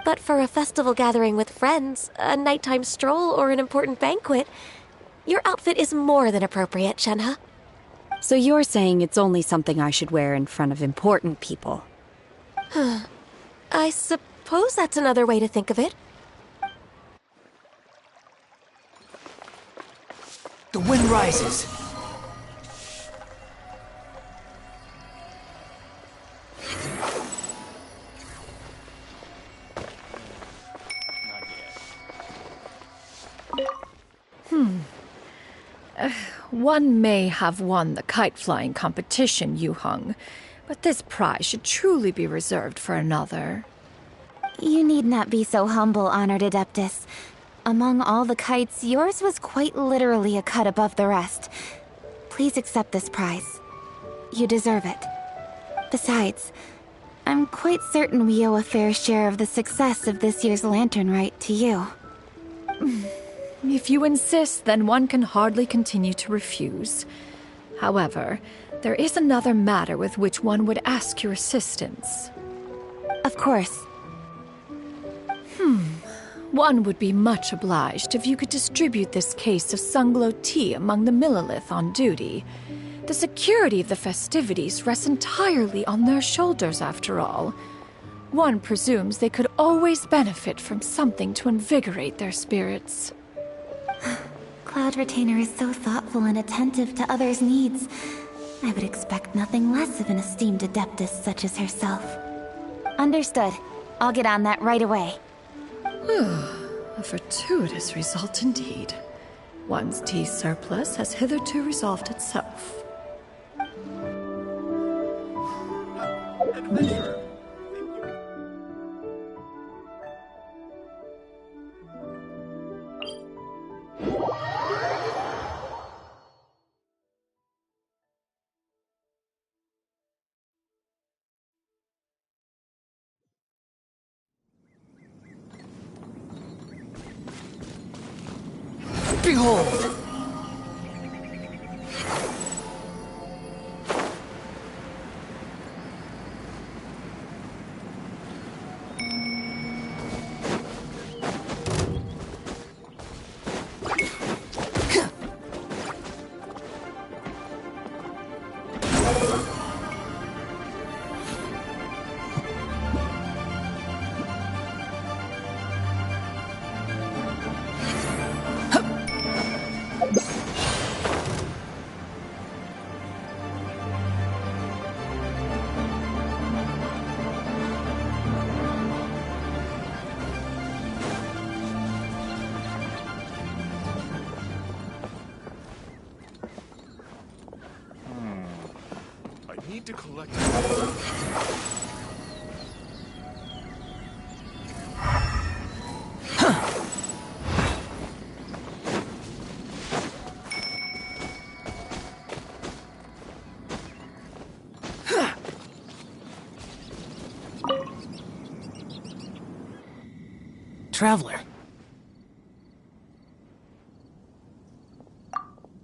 But for a festival gathering with friends, a nighttime stroll, or an important banquet, Your outfit is more than appropriate, Shenhe. So you're saying it's only something I should wear in front of important people? I suppose that's another way to think of it. The wind rises. One may have won the kite flying competition, Yu Heng, but this prize should truly be reserved for another. You need not be so humble, Honored Adeptus. Among all the kites, yours was quite literally a cut above the rest. Please accept this prize. You deserve it. Besides, I'm quite certain we owe a fair share of the success of this year's lantern rite to you. If you insist, then one can hardly continue to refuse. However, there is another matter with which one would ask your assistance. Of course. One would be much obliged if you could distribute this case of Sunglow tea among the Millilith on duty. The security of the festivities rests entirely on their shoulders, after all. One presumes they could always benefit from something to invigorate their spirits. Cloud Retainer is so thoughtful and attentive to others' needs. I would expect nothing less of an esteemed adeptus such as herself. Understood. I'll get on that right away. A fortuitous result indeed. One's tea surplus has hitherto resolved itself. Behold! Need to collect. Traveler.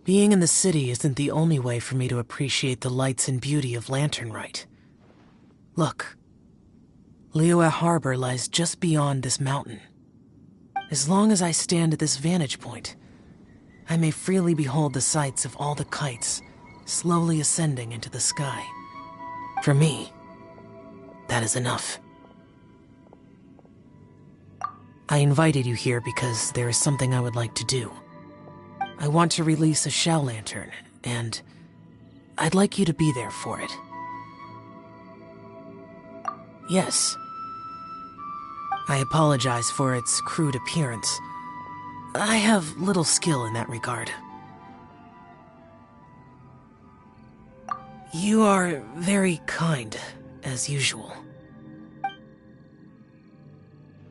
Being in the city isn't the only way for me to appreciate the lights and beauty of Lantern Rite. Look. Liyue Harbor lies just beyond this mountain. As long as I stand at this vantage point, I may freely behold the sights of all the kites slowly ascending into the sky. For me, that is enough. I invited you here because there is something I would like to do. I want to release a shell lantern, and I'd like you to be there for it. Yes. I apologize for its crude appearance. I have little skill in that regard. You are very kind, as usual.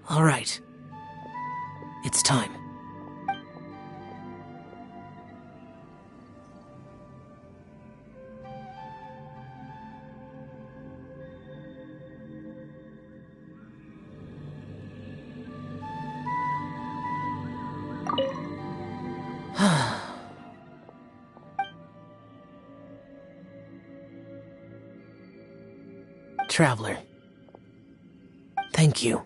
All right. It's time. Traveler, thank you.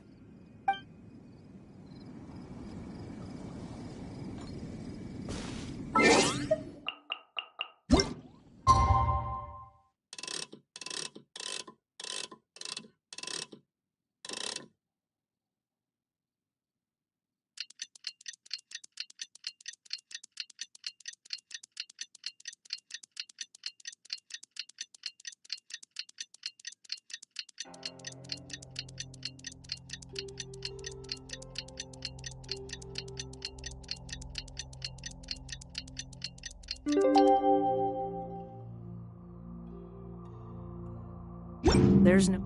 There's no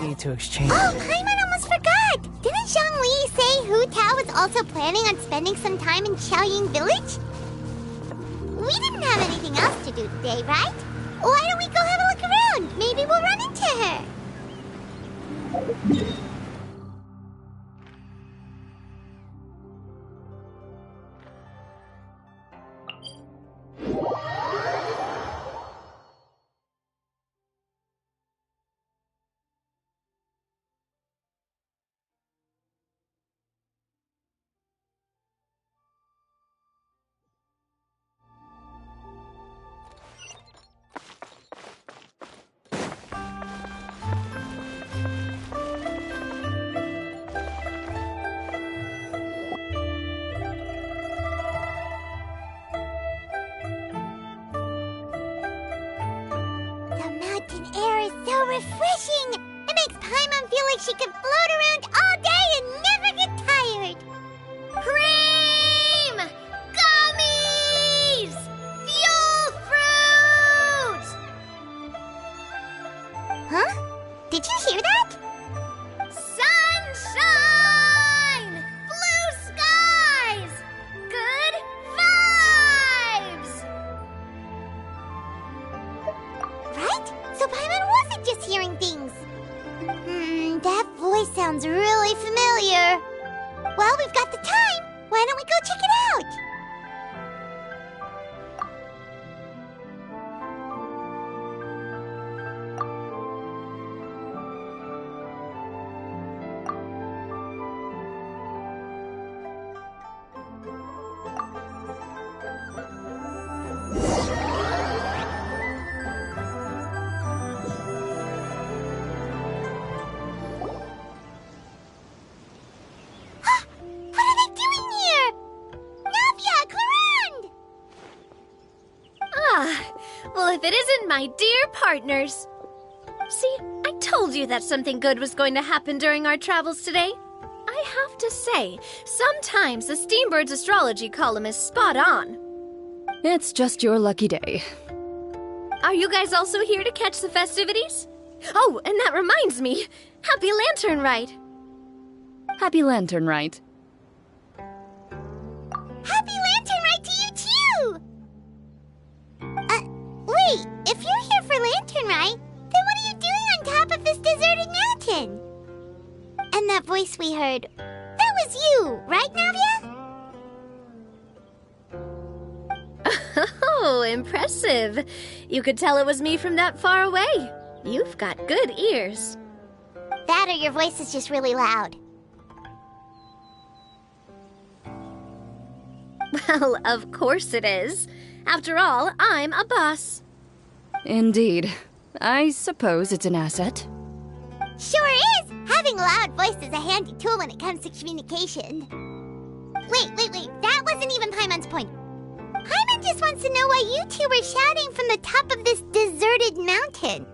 need to exchange. Oh, Paimon almost forgot! Didn't Zhongli say Hu Tao was also planning on spending some time in Xiaoying Village? We didn't have anything else to do today, right? Why don't we go have a look around? Maybe we'll run into her. Refreshing! It makes Paimon feel like she could float around all day and never get tired. Cream! Gummies! Fuel fruit! Huh? Did you hear that? Sunshine! Blue skies! Good vibes! Right? So Paimon wasn't just hearing things. That voice sounds really familiar. Well, we've got the time. Why don't we go check it out? Well, if it isn't my dear partners. See, I told you that something good was going to happen during our travels today. I have to say, sometimes the Steambird's astrology column is spot on. It's just your lucky day. Are you guys also here to catch the festivities? Oh, and that reminds me. Happy Lantern Rite. Happy Lantern Rite. Happy Lantern Rite to you, too! Wait, if you're here for Lantern Rite, then what are you doing on top of this deserted mountain? And that voice we heard, that was you, right, Navia? Oh, impressive. You could tell it was me from that far away. You've got good ears. That or your voice is just really loud. Well, of course it is. After all, I'm a boss. Indeed. I suppose it's an asset. Sure is! Having a loud voice is a handy tool when it comes to communication. Wait. That wasn't even Paimon's point. Paimon just wants to know why you two were shouting from the top of this deserted mountain.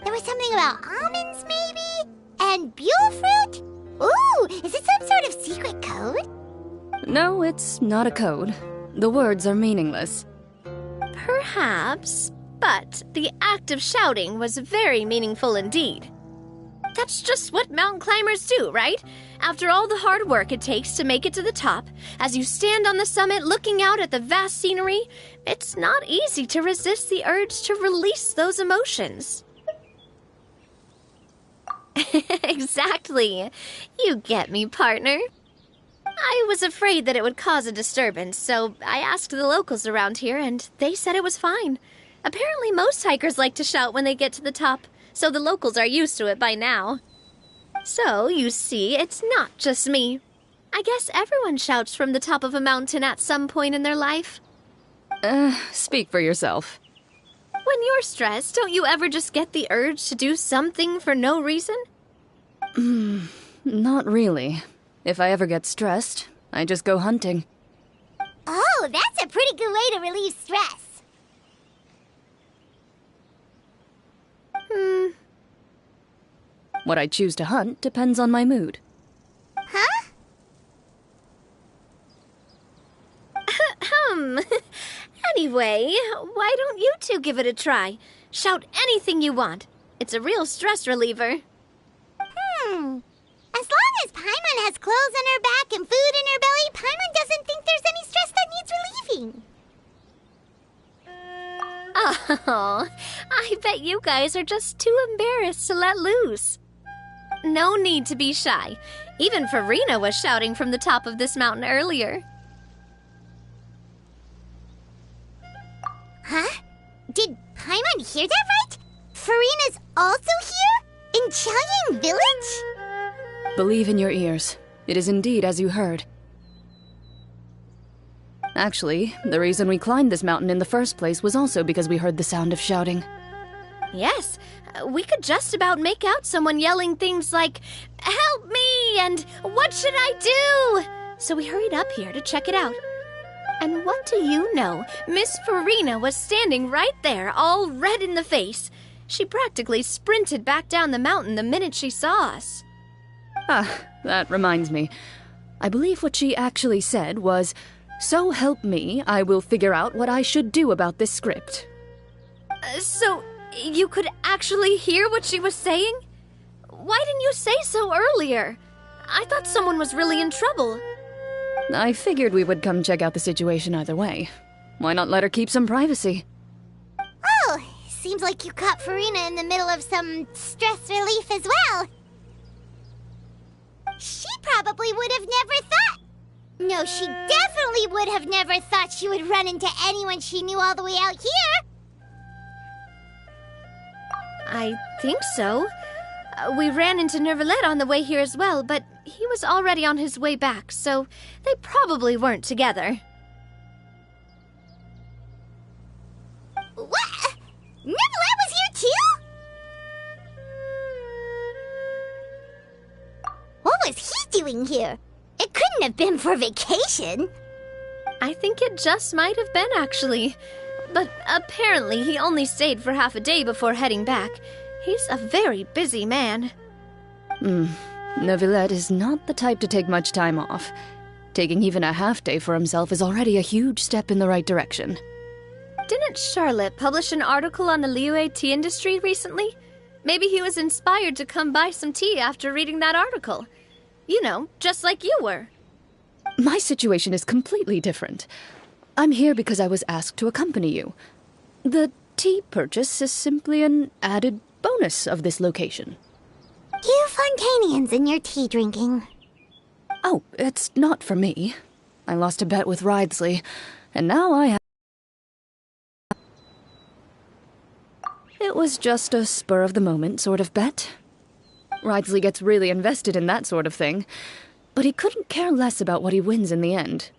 There was something about almonds, maybe? And buell fruit? Ooh, is it some sort of secret code? No, it's not a code. The words are meaningless. Perhaps, but the act of shouting was very meaningful indeed. That's just what mountain climbers do, right? After all the hard work it takes to make it to the top, as you stand on the summit looking out at the vast scenery, it's not easy to resist the urge to release those emotions. Exactly. You get me, partner. I was afraid that it would cause a disturbance, so I asked the locals around here, and they said it was fine. Apparently most hikers like to shout when they get to the top, so the locals are used to it by now. So, you see, it's not just me. I guess everyone shouts from the top of a mountain at some point in their life. Speak for yourself. When you're stressed, don't you ever just get the urge to do something for no reason? Not really. If I ever get stressed, I just go hunting. Oh, that's a pretty good way to relieve stress. What I choose to hunt depends on my mood. Huh? Anyway, why don't you two give it a try? Shout anything you want. It's a real stress reliever. As long as Paimon has clothes on her back and food in her belly, Paimon doesn't think there's any stress that needs relieving. Oh, I bet you guys are just too embarrassed to let loose. No need to be shy. Even Farina was shouting from the top of this mountain earlier. Huh? Did Paimon hear that right? Farina's also here? In Chaoying Village? Believe in your ears. It is indeed as you heard. Actually, the reason we climbed this mountain in the first place was also because we heard the sound of shouting. Yes, we could just about make out someone yelling things like, "Help me!" and "What should I do?" So we hurried up here to check it out. And what do you know? Miss Farina was standing right there, all red in the face. She practically sprinted back down the mountain the minute she saw us. Ah, that reminds me. I believe what she actually said was, "So help me, I will figure out what I should do about this script." So, you could actually hear what she was saying? Why didn't you say so earlier? I thought someone was really in trouble. I figured we would come check out the situation either way. Why not let her keep some privacy? Oh, seems like you caught Farina in the middle of some stress relief as well. She probably would have never thought... No, she definitely would have never thought she would run into anyone she knew all the way out here. I think so. We ran into Nervalet on the way here as well, but he was already on his way back, so they probably weren't together. What? Nervalet was here too? What was he doing here? It couldn't have been for vacation. I think it just might have been, actually. But apparently he only stayed for half a day before heading back. He's a very busy man. Neuvillette is not the type to take much time off. Taking even a half day for himself is already a huge step in the right direction. Didn't Charlotte publish an article on the Liyue tea industry recently? Maybe he was inspired to come buy some tea after reading that article. You know, just like you were. My situation is completely different. I'm here because I was asked to accompany you. The tea purchase is simply an added bonus of this location. You Fontanians and your tea drinking. Oh, it's not for me. I lost a bet with Ridesley, and now I have... It was just a spur-of-the-moment sort of bet. Ridesley gets really invested in that sort of thing, but he couldn't care less about what he wins in the end.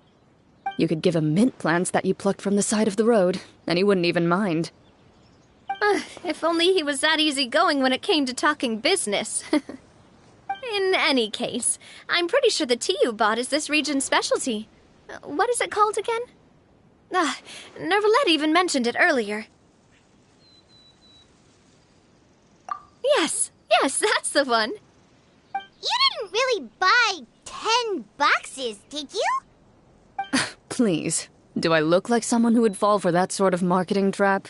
You could give him mint plants that you plucked from the side of the road, and he wouldn't even mind. If only he was that easygoing when it came to talking business. In any case, I'm pretty sure the tea you bought is this region's specialty. What is it called again? Nervalet even mentioned it earlier. Yes, that's the one. You didn't really buy 10 boxes, did you? Please, do I look like someone who would fall for that sort of marketing trap?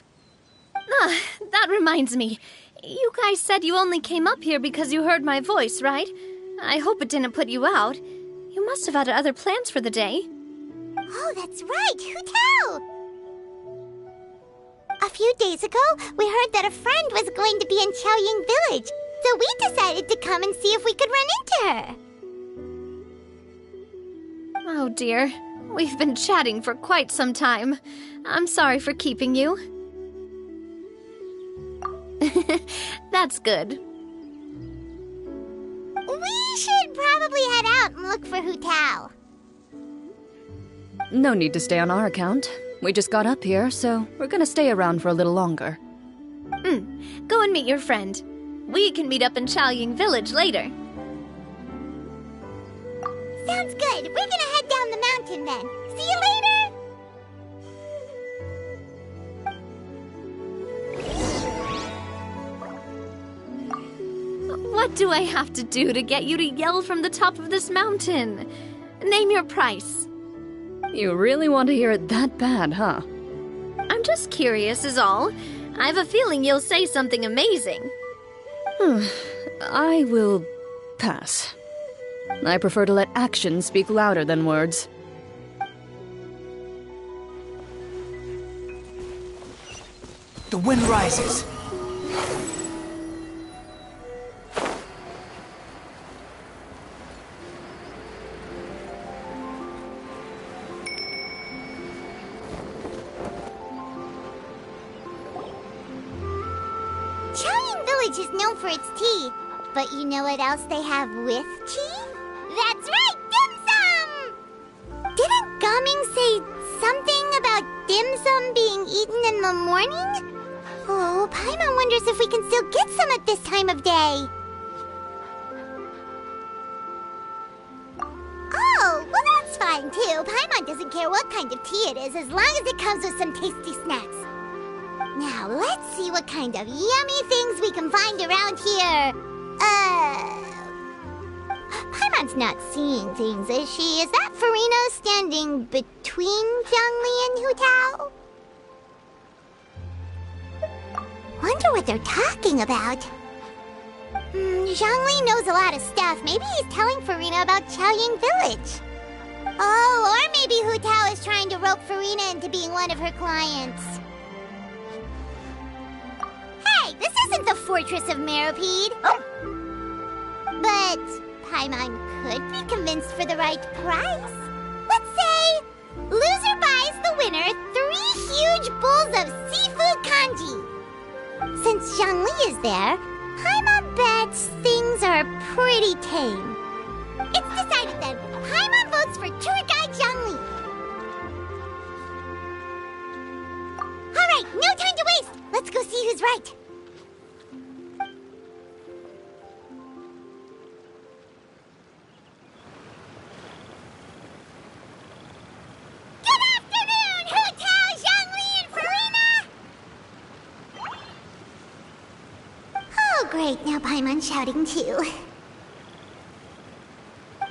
That reminds me. You guys said you only came up here because you heard my voice, right? I hope it didn't put you out. You must have had other plans for the day. Oh, that's right. Who tell? A few days ago, we heard that a friend was going to be in Chaoying Village, so we decided to come and see if we could run into her. Oh dear. We've been chatting for quite some time. I'm sorry for keeping you. That's good. We should probably head out and look for Hu Tao. No need to stay on our account. We just got up here, so we're gonna stay around for a little longer. Go and meet your friend. We can meet up in Chaoying Village later. Sounds good. We're gonna head down the mountain then. See you later! What do I have to do to get you to yell from the top of this mountain? Name your price. You really want to hear it that bad, huh? I'm just curious is all. I have a feeling you'll say something amazing. I will pass. I prefer to let actions speak louder than words. The wind rises. Chocoaventuras Village is known for its tea, but you know what else they have with tea? That's right, dim sum! Didn't Gaming say something about dim sum being eaten in the morning? Oh, Paimon wonders if we can still get some at this time of day. Oh, well that's fine too. Paimon doesn't care what kind of tea it is as long as it comes with some tasty snacks. Now, let's see what kind of yummy things we can find around here. Paimon's not seeing things, is she? Is that Farina standing between Zhongli and Hu Tao? Wonder what they're talking about. Zhongli knows a lot of stuff. Maybe he's telling Farina about Chaoying Village. Oh, or maybe Hu Tao is trying to rope Farina into being one of her clients. Hey, this isn't the Fortress of Meropide. But Paimon could be convinced for the right price. Let's say loser buys the winner 3 huge bowls of seafood kanji. Since Zhongli is there, Paimon bets things are pretty tame. It's decided then. Paimon votes for tour guide Zhongli. All right, no time to waste. Let's go see who's right. Great, now Paimon's shouting too.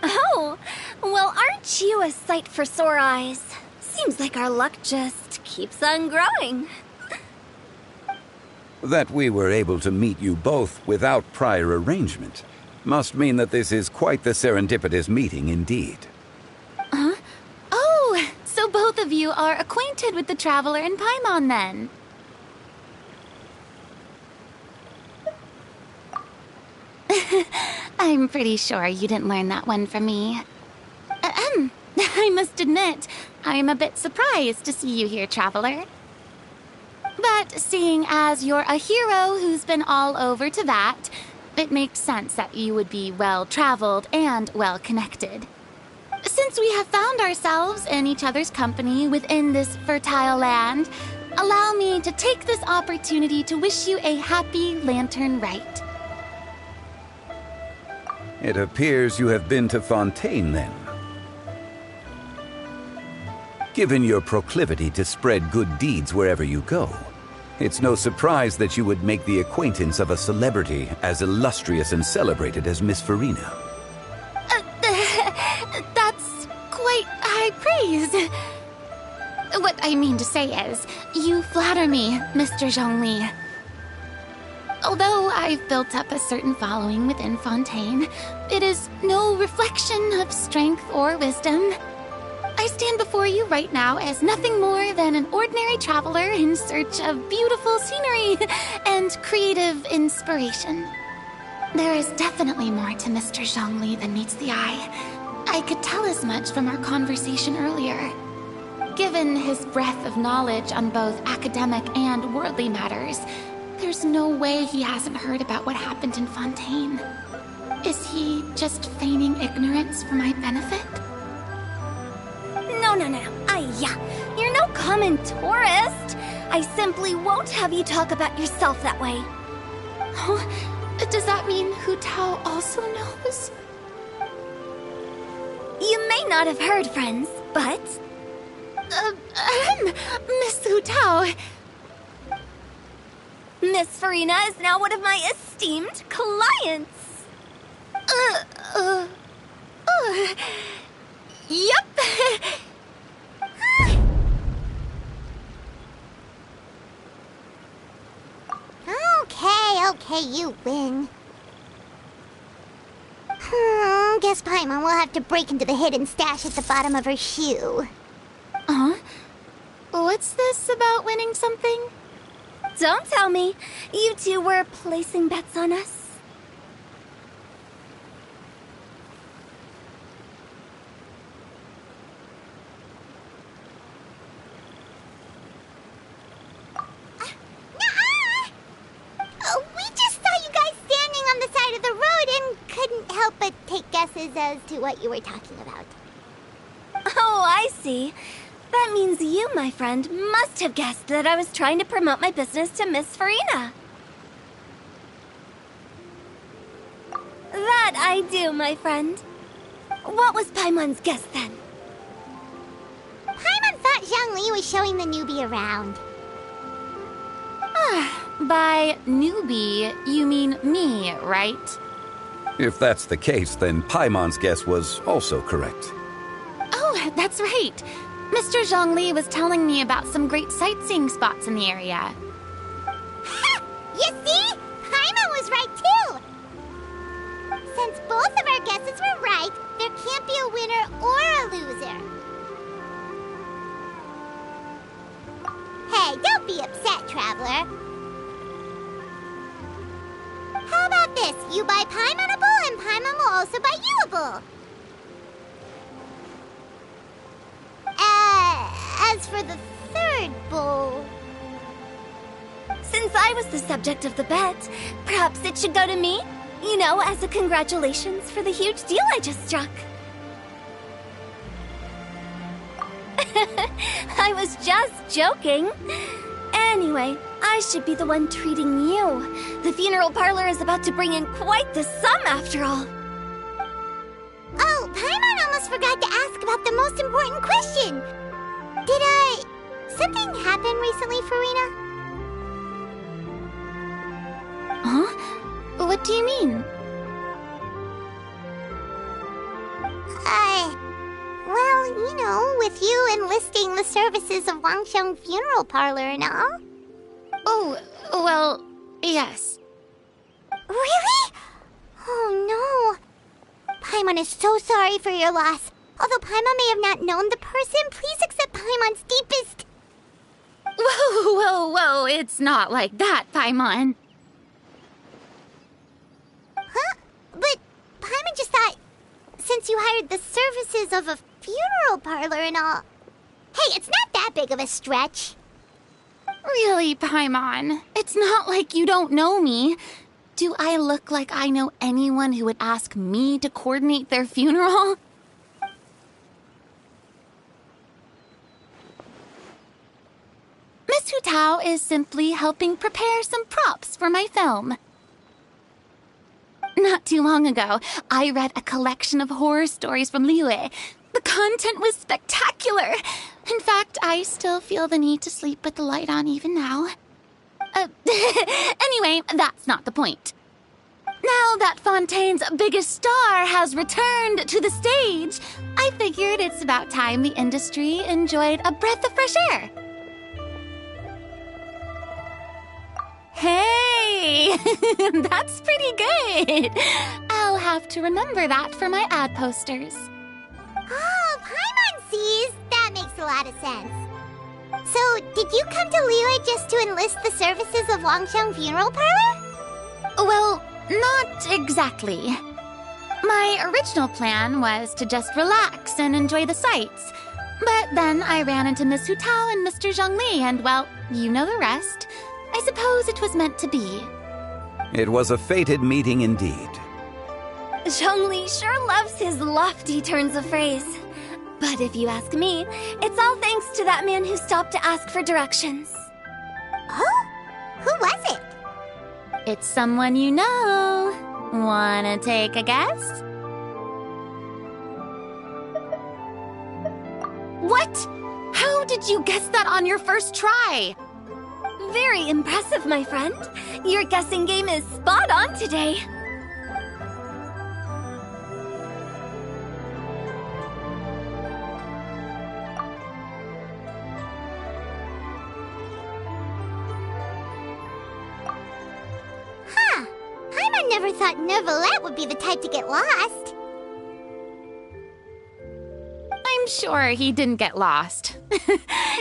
Oh, well, aren't you a sight for sore eyes? Seems like our luck just keeps on growing. That we were able to meet you both without prior arrangement must mean that this is quite the serendipitous meeting indeed. Huh? Oh, so both of you are acquainted with the Traveler and Paimon then? I'm pretty sure you didn't learn that one from me. I must admit, I'm a bit surprised to see you here, Traveler. But seeing as you're a hero who's been all over Teyvat, it makes sense that you would be well-traveled and well-connected. Since we have found ourselves in each other's company within this fertile land, allow me to take this opportunity to wish you a happy lantern rite. It appears you have been to Fontaine, then. Given your proclivity to spread good deeds wherever you go, it's no surprise that you would make the acquaintance of a celebrity as illustrious and celebrated as Miss Farina. That's quite high praise. What I mean to say is, you flatter me, Mr. Zhongli. Although I've built up a certain following within Fontaine, it is no reflection of strength or wisdom. I stand before you right now as nothing more than an ordinary traveler in search of beautiful scenery and creative inspiration. There is definitely more to Mr. Zhongli than meets the eye. I could tell as much from our conversation earlier. Given his breadth of knowledge on both academic and worldly matters, there's no way he hasn't heard about what happened in Fontaine. Is he just feigning ignorance for my benefit? No. You're no common tourist. I simply won't have you talk about yourself that way. Oh, does that mean Hu Tao also knows? You may not have heard, friends, but... Miss Hu Tao... Miss Farina is now one of my esteemed clients. Yep. Okay, you win. Guess Paimon will have to break into the hidden stash at the bottom of her shoe. Huh? What's this about winning something? Don't tell me. You two were placing bets on us. As to what you were talking about. Oh, I see. That means you, my friend, must have guessed that I was trying to promote my business to Miss Farina. That I do, my friend. What was Paimon's guess then? Paimon thought Zhongli was showing the newbie around. By newbie, you mean me, right? If that's the case, then Paimon's guess was also correct. Oh, that's right. Mr. Zhongli was telling me about some great sightseeing spots in the area. Ha! You see? Paimon was right too! Since both of our guesses were right, there can't be a winner or a loser. Hey, don't be upset, Traveler. How about this? You buy Paimon a bowl, and Paimon will also buy you a bowl. As for the third bowl... Since I was the subject of the bet, perhaps it should go to me? You know, as a congratulations for the huge deal I just struck. I was just joking. Anyway, I should be the one treating you. The funeral parlor is about to bring in quite the sum after all. Oh, Paimon almost forgot to ask about the most important question. Did, something happen recently, Farina? Huh? What do you mean? Well, you know, with you enlisting the services of Wangsheng Funeral Parlor and all. Oh, well, yes. Really? Oh, no. Paimon is so sorry for your loss. Although Paimon may have not known the person, please accept Paimon's deepest... Whoa, it's not like that, Paimon. Huh? But Paimon just thought, since you hired the services of a funeral parlor and all... Hey, it's not that big of a stretch. Really, Paimon? It's not like you don't know me. Do I look like I know anyone who would ask me to coordinate their funeral? Miss Hu Tao is simply helping prepare some props for my film. Not too long ago, I read a collection of horror stories from Liyue. The content was spectacular. In fact, I still feel the need to sleep with the light on even now. Anyway, that's not the point. Now that Fontaine's biggest star has returned to the stage, I figured it's about time the industry enjoyed a breath of fresh air. Hey, that's pretty good. I'll have to remember that for my ad posters. Oh, Paimon sees. That makes a lot of sense. So, did you come to Liyue just to enlist the services of Wangsheng Funeral Parlor? Well, not exactly. My original plan was to just relax and enjoy the sights. But then I ran into Miss Hu Tao and Mr. Zhongli, and well, you know the rest. I suppose it was meant to be. It was a fated meeting indeed. Zhongli sure loves his lofty turns of phrase. But if you ask me, it's all thanks to that man who stopped to ask for directions. Oh? Who was it? It's someone you know. Wanna take a guess? What? How did you guess that on your first try? Very impressive, my friend. Your guessing game is spot on today. never thought Neuvillette would be the type to get lost. I'm sure he didn't get lost.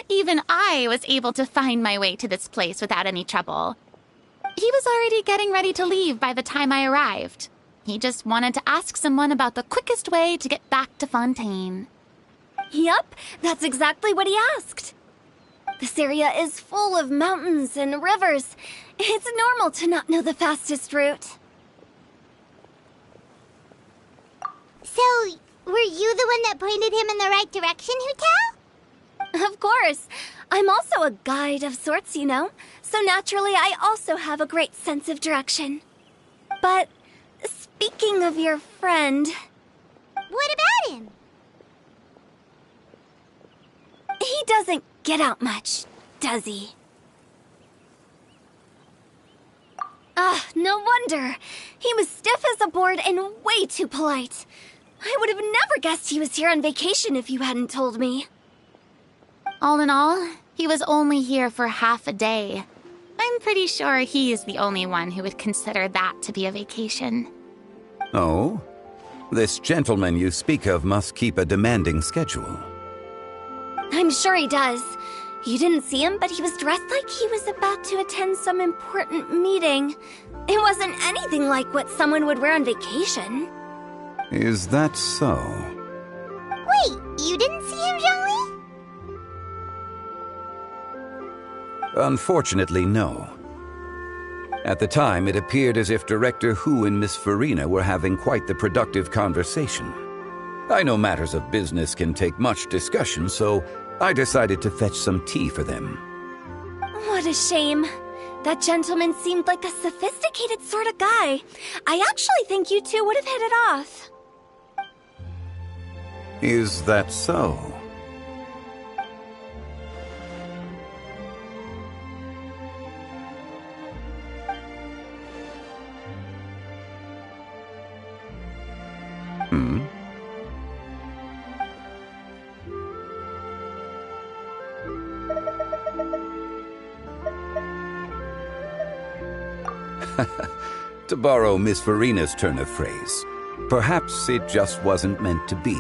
Even I was able to find my way to this place without any trouble. He was already getting ready to leave by the time I arrived. He just wanted to ask someone about the quickest way to get back to Fontaine. Yup, that's exactly what he asked. This area is full of mountains and rivers. It's normal to not know the fastest route. So, were you the one that pointed him in the right direction, Hu-Tao? Of course. I'm also a guide of sorts, you know. So naturally, I also have a great sense of direction. But speaking of your friend... What about him? He doesn't get out much, does he? No wonder. He was stiff as a board and way too polite. I would have never guessed he was here on vacation if you hadn't told me. All in all, he was only here for half a day. I'm pretty sure he's the only one who would consider that to be a vacation. Oh? This gentleman you speak of must keep a demanding schedule. I'm sure he does. You didn't see him, but he was dressed like he was about to attend some important meeting. It wasn't anything like what someone would wear on vacation. Is that so? Wait, you didn't see him, Zhongli? Unfortunately, no. At the time, it appeared as if Director Hu and Miss Farina were having quite the productive conversation. I know matters of business can take much discussion, so I decided to fetch some tea for them. What a shame. That gentleman seemed like a sophisticated sort of guy. I actually think you two would have hit it off. Is that so? To borrow Miss Farina's turn of phrase, perhaps it just wasn't meant to be.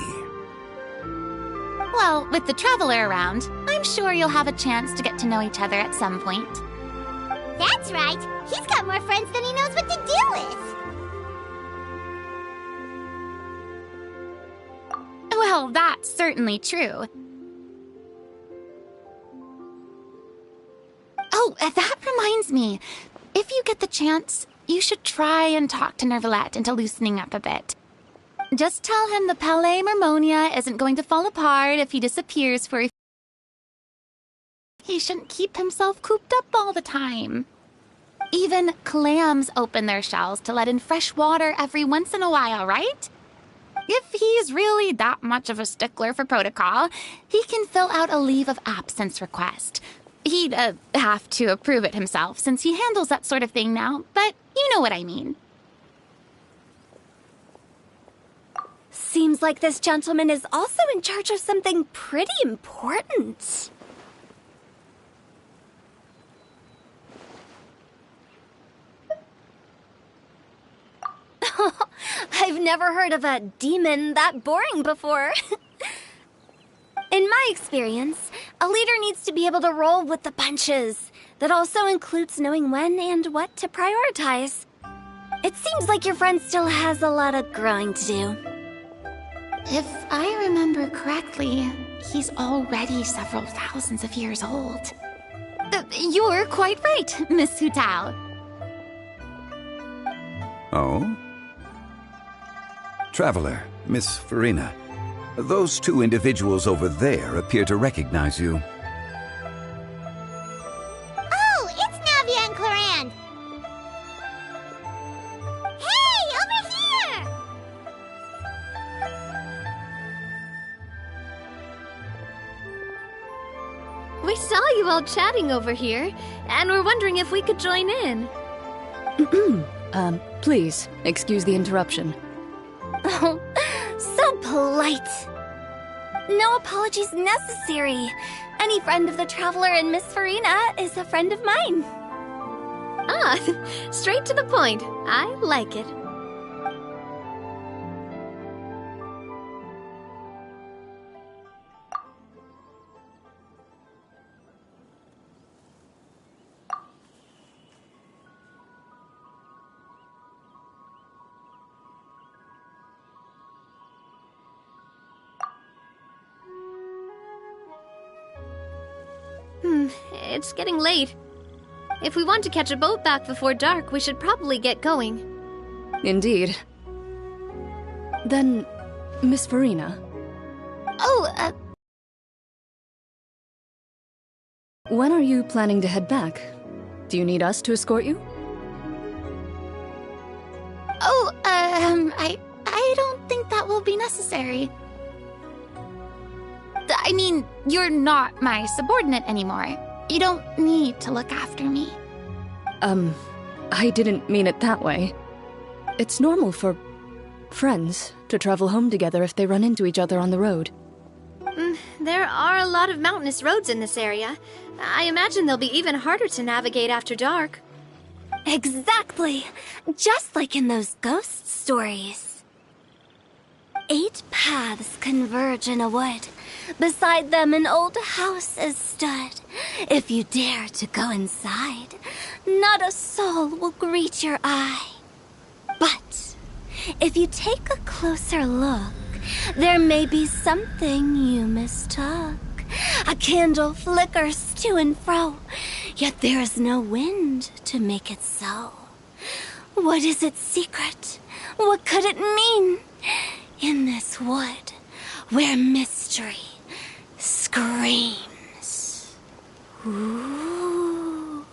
Well, with the Traveler around, I'm sure you'll have a chance to get to know each other at some point. That's right. He's got more friends than he knows what to do with. Well, that's certainly true. Oh, that reminds me. If you get the chance, you should try and talk to Neuvillette into loosening up a bit. Just tell him the Palais Mermonia isn't going to fall apart if he disappears for a... He shouldn't keep himself cooped up all the time. Even clams open their shells to let in fresh water every once in a while, right? If he's really that much of a stickler for protocol, he can fill out a leave of absence request. He'd have to approve it himself since he handles that sort of thing now, but you know what I mean. Seems like this gentleman is also in charge of something pretty important. I've never heard of a demon that boring before. In my experience, a leader needs to be able to roll with the punches. That also includes knowing when and what to prioritize. It seems like your friend still has a lot of growing to do. If I remember correctly, he's already several thousands of years old. You're quite right, Miss Hu-Tao. Oh? Traveler, Miss Farina, those two individuals over there appear to recognize you. Oh, it's Navia and Clarand. Hey, over here! We saw you all chatting over here, and we're wondering if we could join in. Please, excuse the interruption. Oh, so polite. No apologies necessary. Any friend of the Traveler and Miss Farina is a friend of mine. Straight to the point. I like it. It's getting late. If we want to catch a boat back before dark, we should probably get going. Indeed. Then, Miss Farina. Oh, When are you planning to head back? Do you need us to escort you? I don't think that will be necessary. I mean, you're not my subordinate anymore. You don't need to look after me. I didn't mean it that way. It's normal for friends to travel home together if they run into each other on the road. There are a lot of mountainous roads in this area. I imagine they'll be even harder to navigate after dark. Exactly. Just like in those ghost stories. 8 paths converge in a wood. Beside them an old house is stood. If you dare to go inside, not a soul will greet your eye. But if you take a closer look, there may be something you mistook. A candle flickers to and fro, yet there is no wind to make it so. What is its secret? What could it mean? In this wood, where mystery screams. Ooh.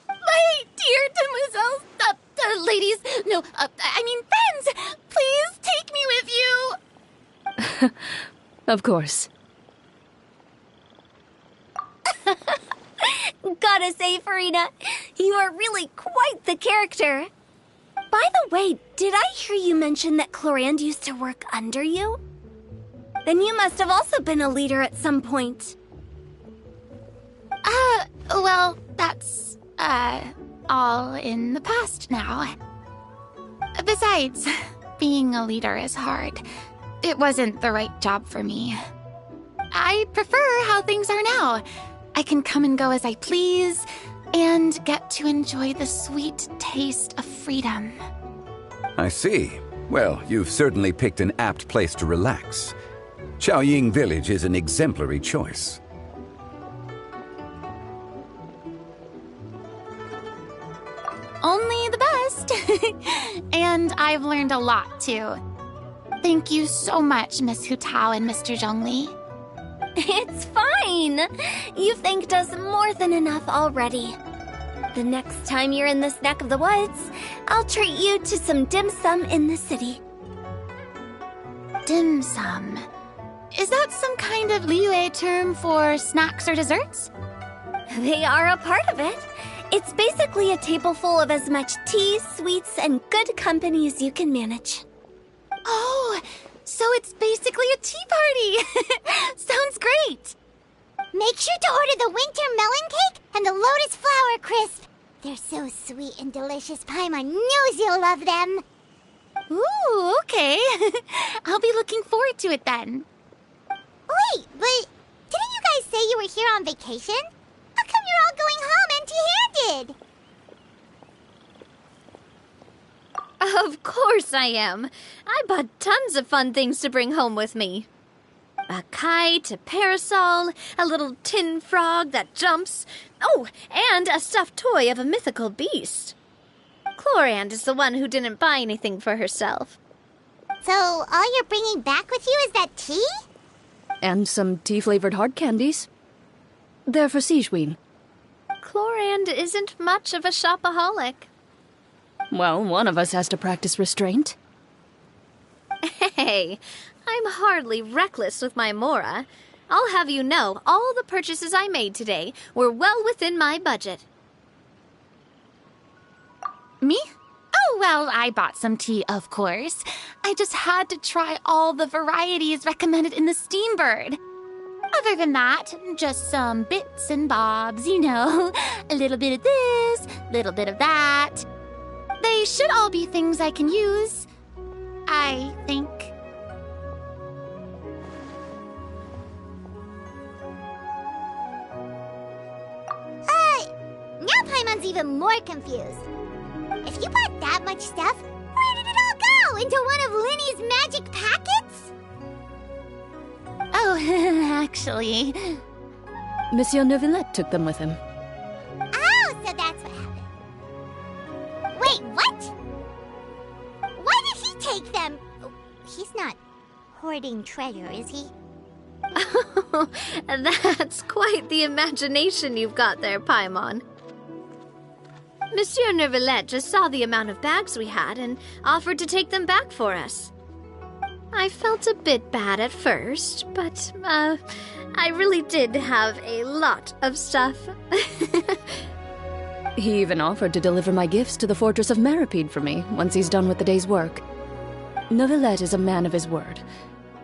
My dear demoiselles, ladies, no, I mean friends, please take me with you. Of course. Gotta say, Farina, you are really quite the character. By the way, did I hear you mention that Clorand used to work under you? Then you must have also been a leader at some point. Well, that's, all in the past now. Besides, being a leader is hard. It wasn't the right job for me. I prefer how things are now. I can come and go as I please, and get to enjoy the sweet taste of freedom. I see. Well, you've certainly picked an apt place to relax. Chaoying Village is an exemplary choice. Only the best. And I've learned a lot, too. Thank you so much, Miss Hu Tao and Mr. Zhongli. It's fine. You've thanked us more than enough already. The next time you're in this neck of the woods, I'll treat you to some dim sum in the city. Dim sum? Is that some kind of Liyue term for snacks or desserts? They are a part of it. It's basically a table full of as much tea, sweets, and good company as you can manage. Oh, so it's basically a tea party! Sounds great! Make sure to order the winter melon cake and the lotus flower crisp. They're so sweet and delicious, Paimon knows you'll love them. Ooh, okay. I'll be looking forward to it then. Wait, but didn't you guys say you were here on vacation? How come you're all going home empty-handed? Of course I am. I bought tons of fun things to bring home with me. A kite, a parasol, a little tin frog that jumps. Oh, and a stuffed toy of a mythical beast. Clorand is the one who didn't buy anything for herself. So all you're bringing back with you is that tea? And some tea-flavored hard candies. They're for Sigewin. Clorand isn't much of a shopaholic. Well, one of us has to practice restraint. Hey, I'm hardly reckless with my Mora. I'll have you know, all the purchases I made today were well within my budget. Me? Oh, well, I bought some tea, of course. I just had to try all the varieties recommended in the Steambird. Other than that, just some bits and bobs, you know. A little bit of this, little bit of that. They should all be things I can use, I think. Now Paimon's even more confused. If you bought that much stuff, where did it all go? Into one of Linny's magic packets? Oh, actually... Monsieur Neuvillette took them with him. Oh, so that's what happened. Wait, what? Why did he take them? He's not hoarding treasure, is he? Oh, that's quite the imagination you've got there, Paimon. Monsieur Neuvillette just saw the amount of bags we had and offered to take them back for us. I felt a bit bad at first, but, I really did have a lot of stuff. He even offered to deliver my gifts to the Fortress of Meripede for me once he's done with the day's work. Neuvillette is a man of his word.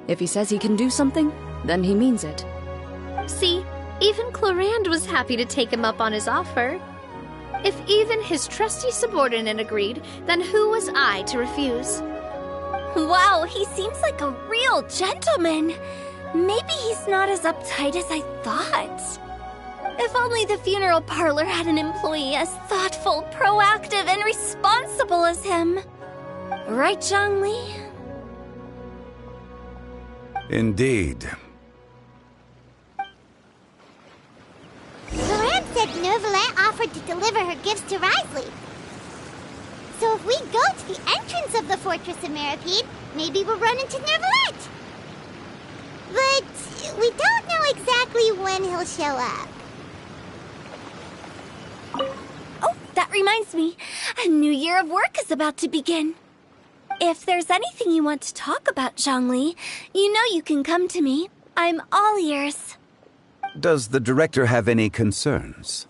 If he says he can do something, then he means it. See, even Clorand was happy to take him up on his offer. If even his trusty subordinate agreed, then who was I to refuse? Wow, he seems like a real gentleman. Maybe he's not as uptight as I thought. If only the funeral parlor had an employee as thoughtful, proactive, and responsible as him. Right, Zhongli? Indeed. Clorand said Neuvillette offered to deliver her gifts to Risley. So if we go to the entrance of the Fortress of Meripede, maybe we'll run into Neuvillette. But we don't know exactly when he'll show up. Oh, that reminds me. A new year of work is about to begin. If there's anything you want to talk about, Zhongli, you know you can come to me. I'm all ears. Does the director have any concerns?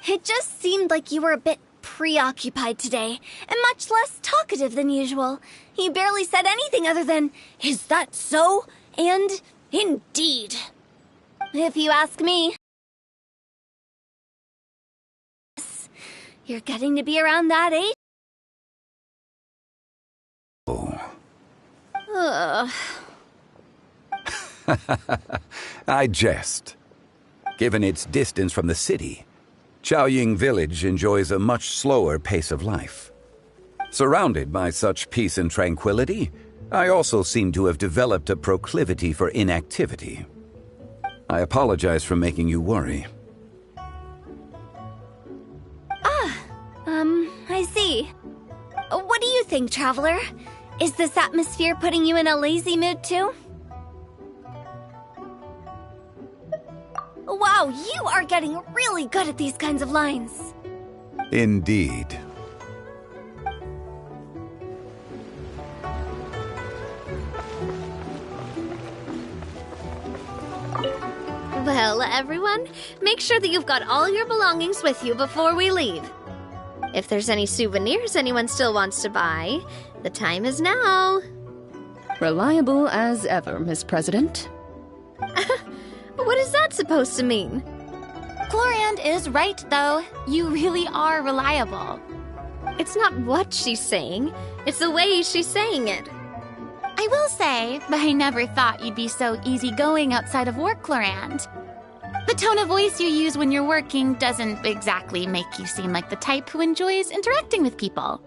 It just seemed like you were a bit preoccupied today, and much less talkative than usual. He barely said anything other than, "Is that so?" and "Indeed." If you ask me. You're getting to be around that age. Oh. Ugh. I jest. Given its distance from the city, Chaoying Village enjoys a much slower pace of life. Surrounded by such peace and tranquility, I also seem to have developed a proclivity for inactivity. I apologize for making you worry. I see. What do you think, Traveler? Is this atmosphere putting you in a lazy mood too? Wow, you are getting really good at these kinds of lines. Indeed. Well, everyone, make sure that you've got all your belongings with you before we leave. If there's any souvenirs anyone still wants to buy, the time is now. Reliable as ever, Miss President. What is that supposed to mean? Clorand is right, though. You really are reliable. It's not what she's saying, it's the way she's saying it. I will say, but I never thought you'd be so easygoing outside of work, Clorand. The tone of voice you use when you're working doesn't exactly make you seem like the type who enjoys interacting with people.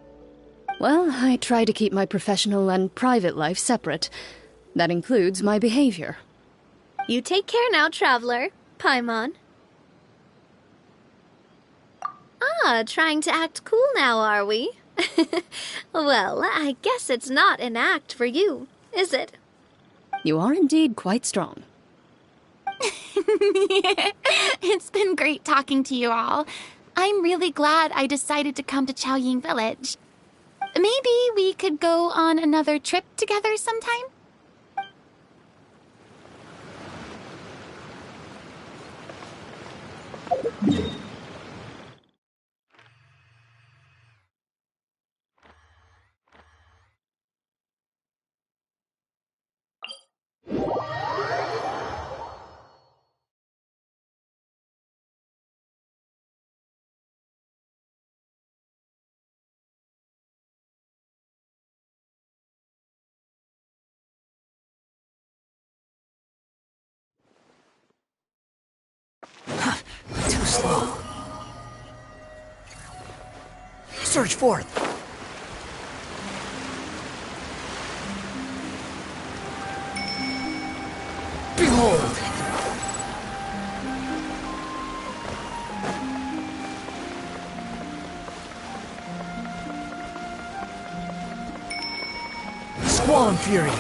Well, I try to keep my professional and private life separate. That includes my behavior. You take care now, Traveler. Paimon. Trying to act cool now, are we? Well, I guess it's not an act for you, is it? You are indeed quite strong. It's been great talking to you all. I'm really glad I decided to come to Chaoying Village. Maybe we could go on another trip together sometime? Surge forth! Behold! Squall Fury!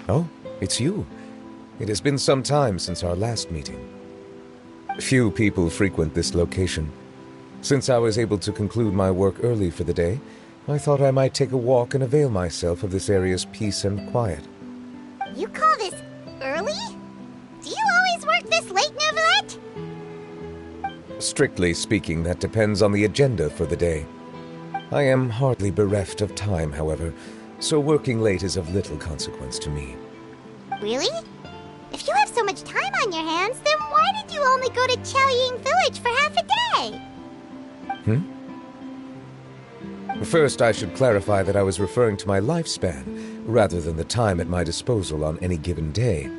Oh, it's you. It has been some time since our last meeting. Few people frequent this location. Since I was able to conclude my work early for the day, I thought I might take a walk and avail myself of this area's peace and quiet. You call this early? Do you always work this late, Neuvillette? Strictly speaking, that depends on the agenda for the day. I am hardly bereft of time, however, so working late is of little consequence to me. Really? If you have so much time on your hands, then why did you only go to Chocoaventuras Village for half a day? First, I should clarify that I was referring to my lifespan, rather than the time at my disposal on any given day.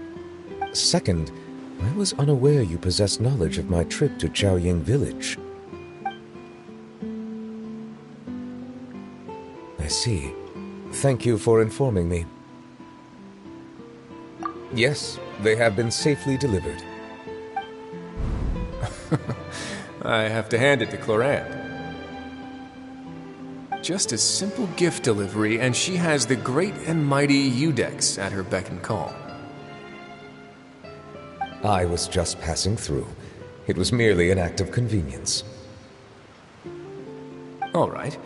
Second, I was unaware you possessed knowledge of my trip to Chocoaventuras Village. I see. Thank you for informing me. Yes, they have been safely delivered. I have to hand it to Clorinde. Just a simple gift delivery, and she has the great and mighty Udex at her beck and call. I was just passing through. It was merely an act of convenience. All right.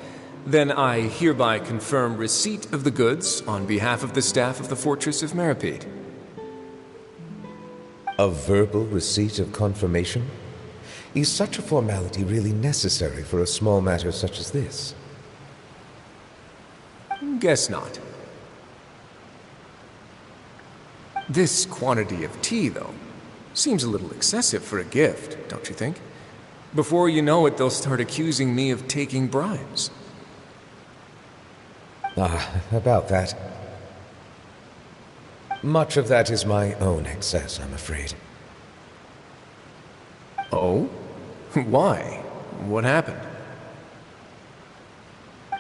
Then I hereby confirm receipt of the goods on behalf of the staff of the Fortress of Meripede. A verbal receipt of confirmation? Is such a formality really necessary for a small matter such as this? Guess not. This quantity of tea, though, seems a little excessive for a gift, don't you think? Before you know it, they'll start accusing me of taking bribes. About that. Much of that is my own excess, I'm afraid. Oh? Why? What happened?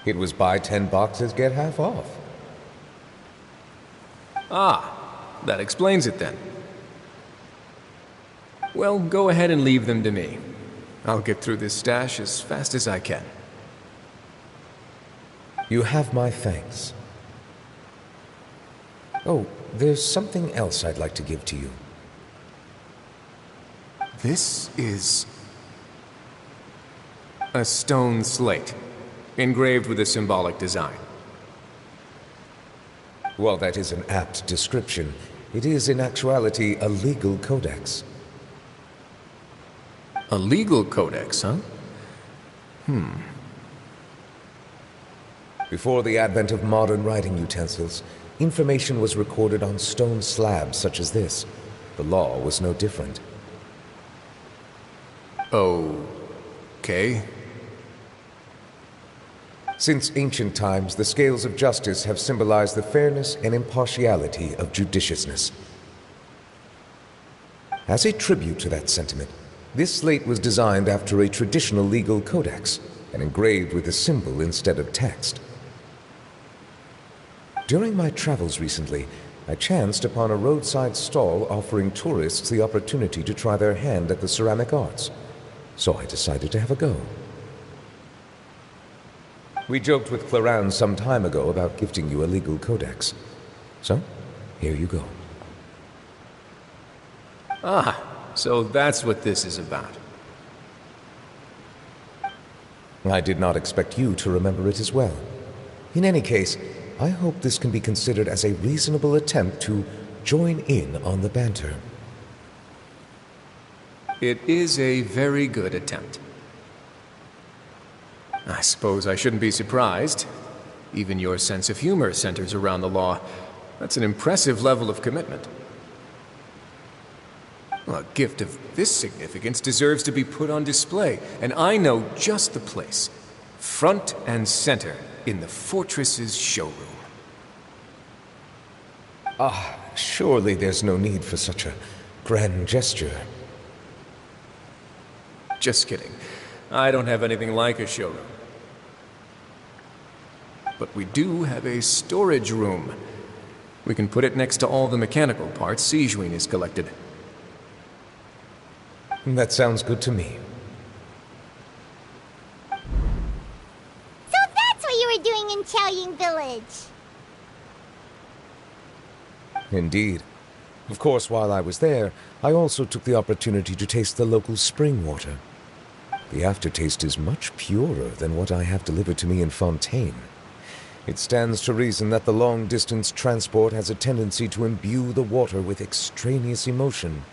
It was buy 10 boxes, get half off. That explains it then. Well, go ahead and leave them to me. I'll get through this stash as fast as I can. You have my thanks. Oh, there's something else I'd like to give to you. This is a stone slate, engraved with a symbolic design. While that is an apt description, it is in actuality a legal codex. A legal codex, huh? Before the advent of modern writing utensils, information was recorded on stone slabs such as this. The law was no different. Okay. Since ancient times, the scales of justice have symbolized the fairness and impartiality of judiciousness. As a tribute to that sentiment, this slate was designed after a traditional legal codex and engraved with a symbol instead of text. During my travels recently, I chanced upon a roadside stall offering tourists the opportunity to try their hand at the ceramic arts, so I decided to have a go. We joked with Clorinde some time ago about gifting you a legal codex. So, here you go. So that's what this is about. I did not expect you to remember it as well. In any case, I hope this can be considered as a reasonable attempt to join in on the banter. It is a very good attempt. I suppose I shouldn't be surprised. Even your sense of humor centers around the law. That's an impressive level of commitment. Well, a gift of this significance deserves to be put on display, and I know just the place. Front and center in the fortress's showroom. Ah, surely there's no need for such a grand gesture. Just kidding. I don't have anything like a showroom. But we do have a storage room. We can put it next to all the mechanical parts Sijuin has collected. That sounds good to me. So that's what you were doing in Chaoying Village. Indeed. Of course, while I was there, I also took the opportunity to taste the local spring water. The aftertaste is much purer than what I have delivered to me in Fontaine. It stands to reason that the long-distance transport has a tendency to imbue the water with extraneous emotion.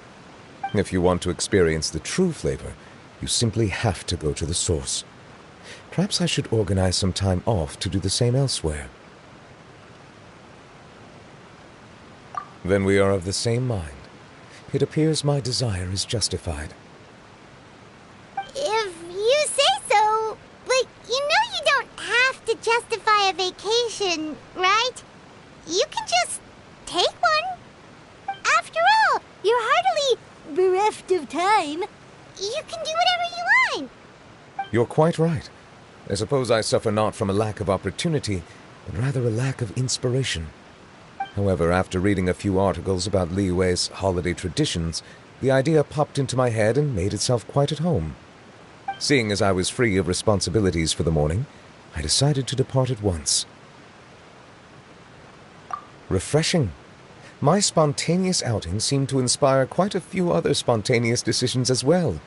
If you want to experience the true flavor, you simply have to go to the source. Perhaps I should organize some time off to do the same elsewhere. Then we are of the same mind. It appears my desire is justified. If you say so, but you know you don't have to justify a vacation, right? You can just take one. After all, you're hardly bereft of time. You can do whatever you want. You're quite right. I suppose I suffer not from a lack of opportunity, but rather a lack of inspiration. However, after reading a few articles about Liyue's holiday traditions, the idea popped into my head and made itself quite at home. Seeing as I was free of responsibilities for the morning, I decided to depart at once. Refreshing. My spontaneous outing seemed to inspire quite a few other spontaneous decisions as well.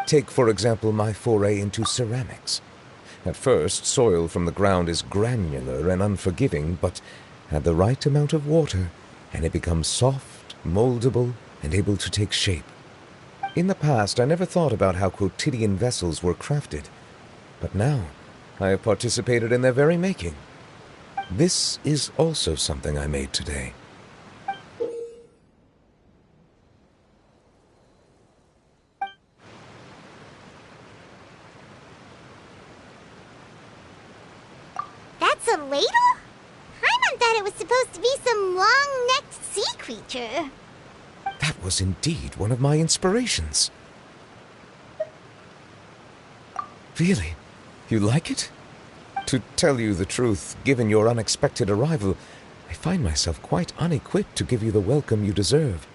Take, for example, my foray into ceramics. At first, soil from the ground is granular and unforgiving, but add the right amount of water, and it becomes soft, moldable, and able to take shape. In the past, I never thought about how quotidian vessels were crafted, but now I have participated in their very making. This is also something I made today. That's a ladle? Paimon thought it was supposed to be some long-necked sea creature. That was indeed one of my inspirations. Really? You like it? To tell you the truth, given your unexpected arrival, I find myself quite unequipped to give you the welcome you deserve.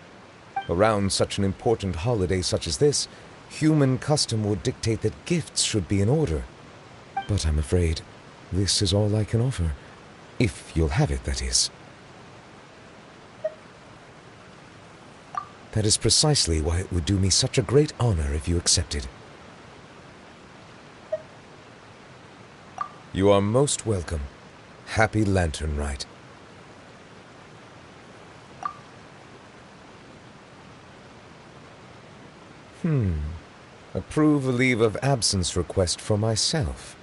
Around such an important holiday such as this, human custom would dictate that gifts should be in order. But I'm afraid this is all I can offer. If you'll have it, that is. That is precisely why it would do me such a great honor if you accepted. You are most welcome. Happy Lantern Rite. Approve a leave of absence request for myself.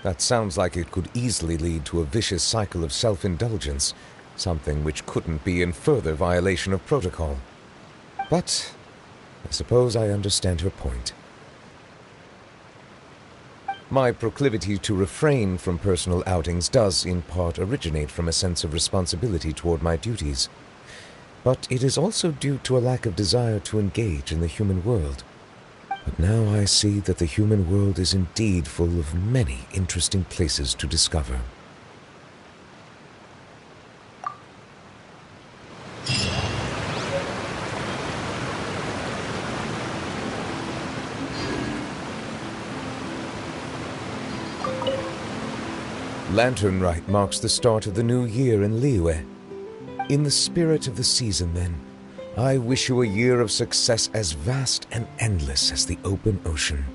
That sounds like it could easily lead to a vicious cycle of self-indulgence, something which couldn't be in further violation of protocol. But I suppose I understand her point. My proclivity to refrain from personal outings does, in part, originate from a sense of responsibility toward my duties. But it is also due to a lack of desire to engage in the human world. But now I see that the human world is indeed full of many interesting places to discover. Lantern Rite marks the start of the new year in Liyue. In the spirit of the season, then, I wish you a year of success as vast and endless as the open ocean.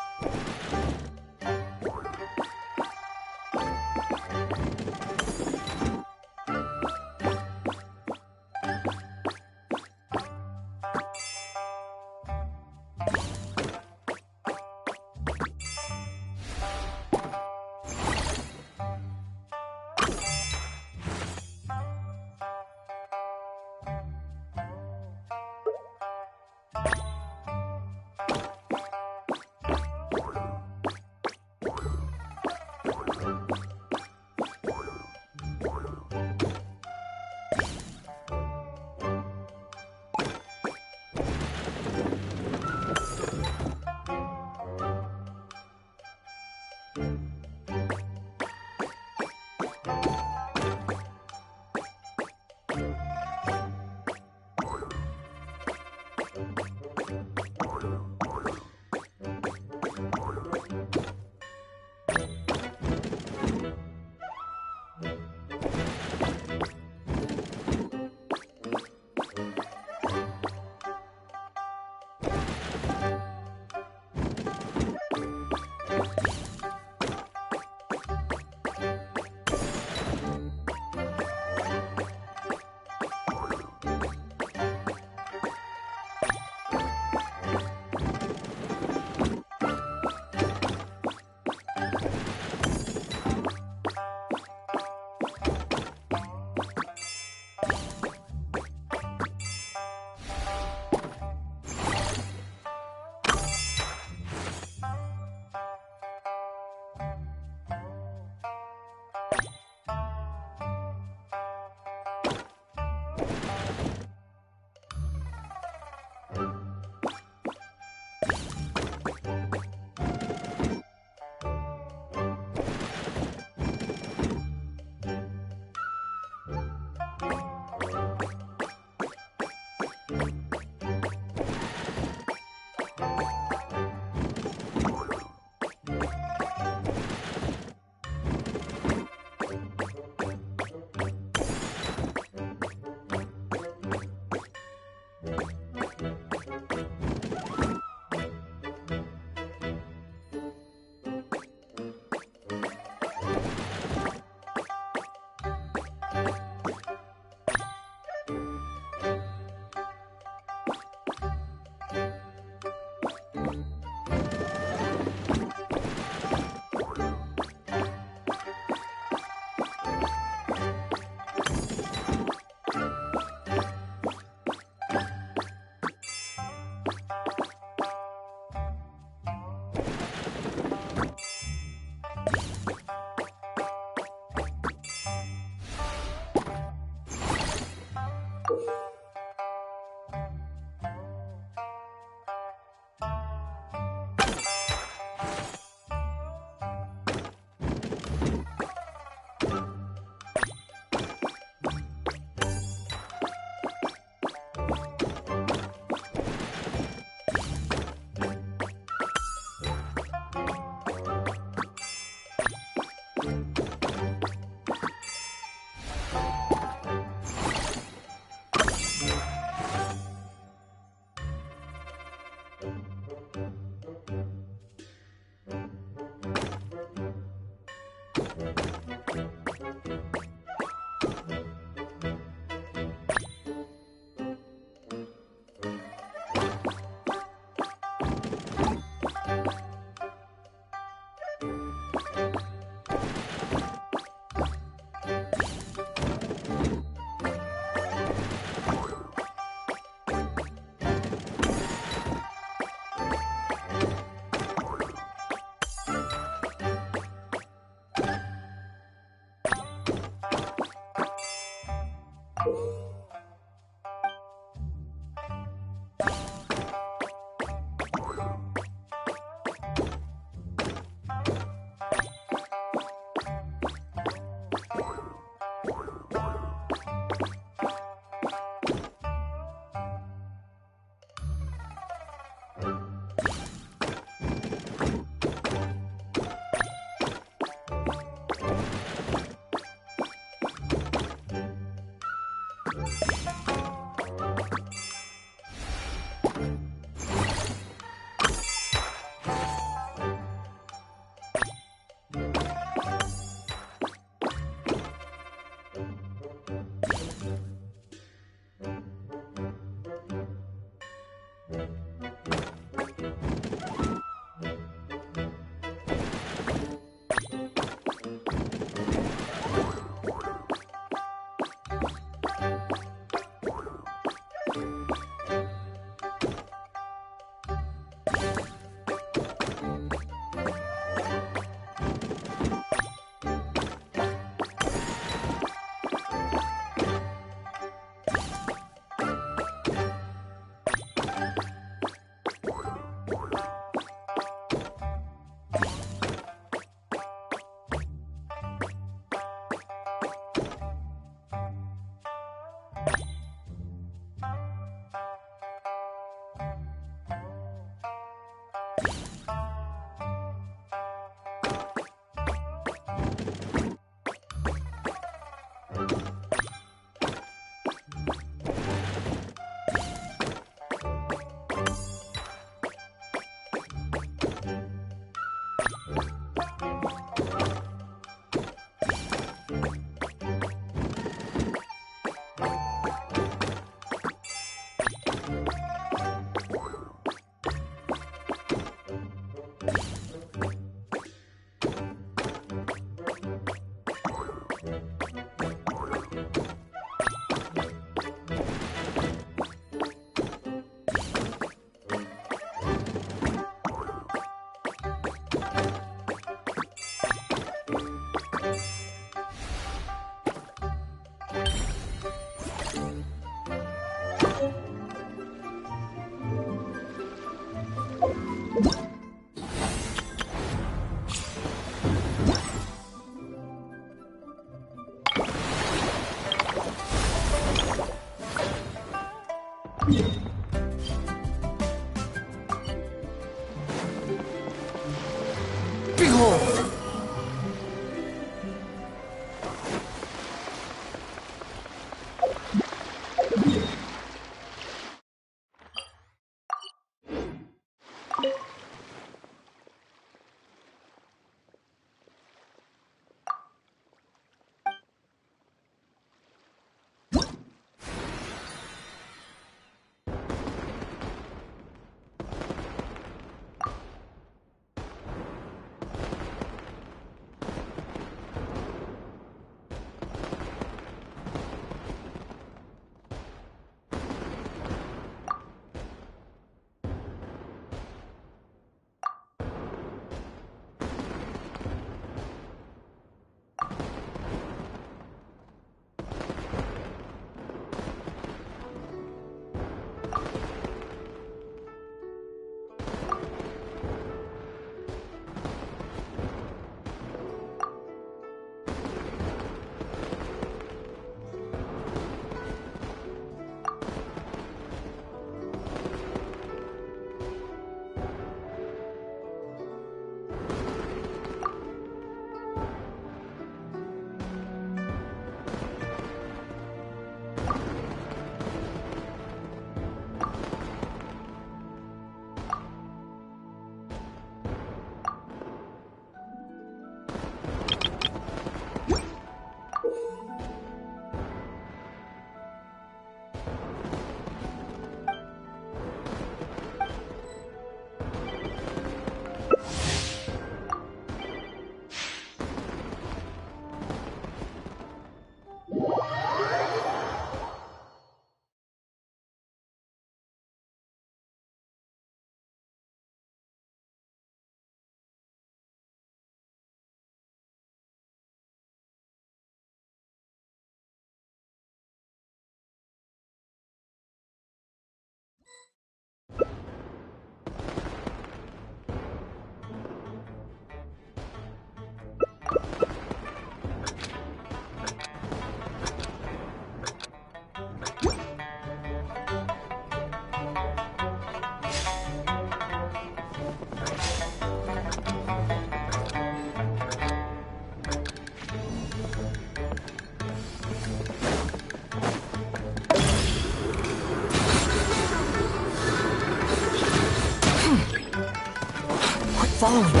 following me.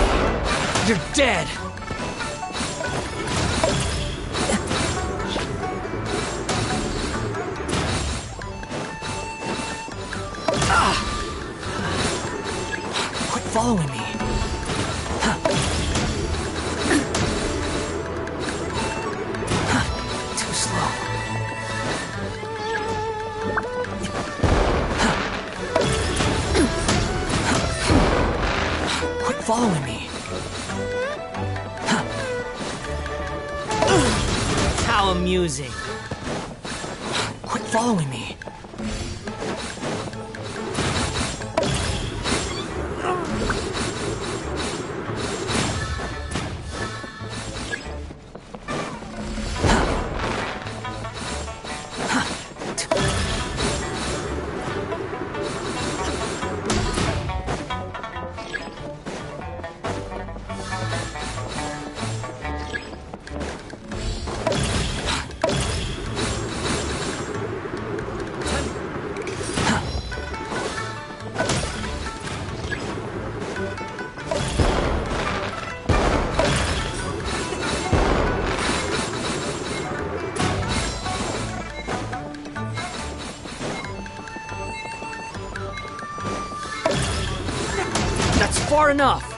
You're dead! Quit following me. Too slow. Quit following me. How amusing. Quit following me. That's far enough!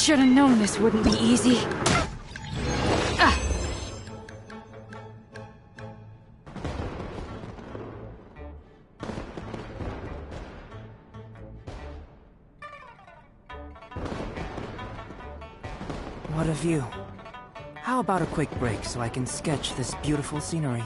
Should have known this wouldn't be easy. What a view. How about a quick break so I can sketch this beautiful scenery?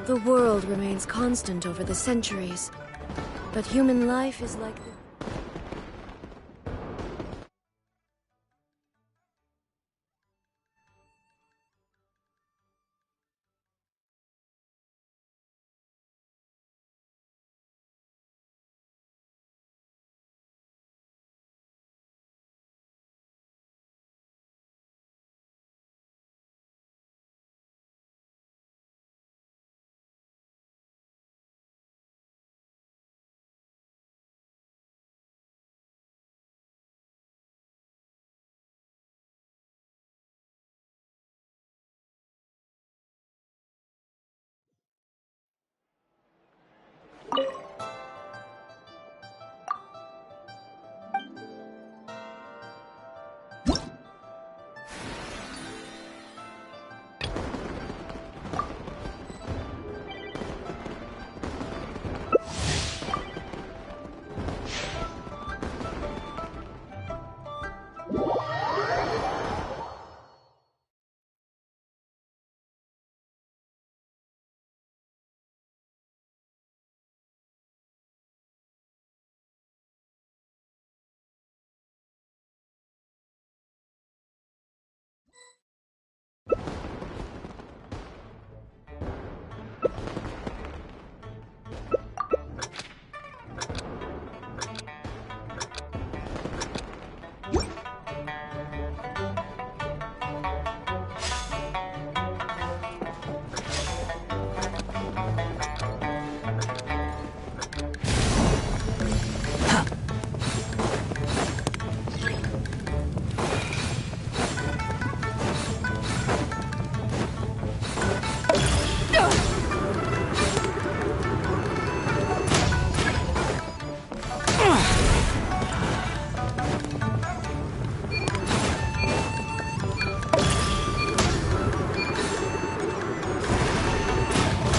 The world remains constant over the centuries, but human life is like the...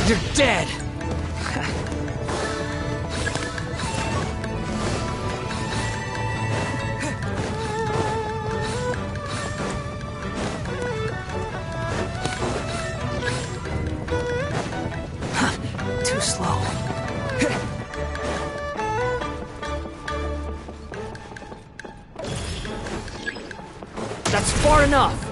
You're dead! Too slow. That's far enough!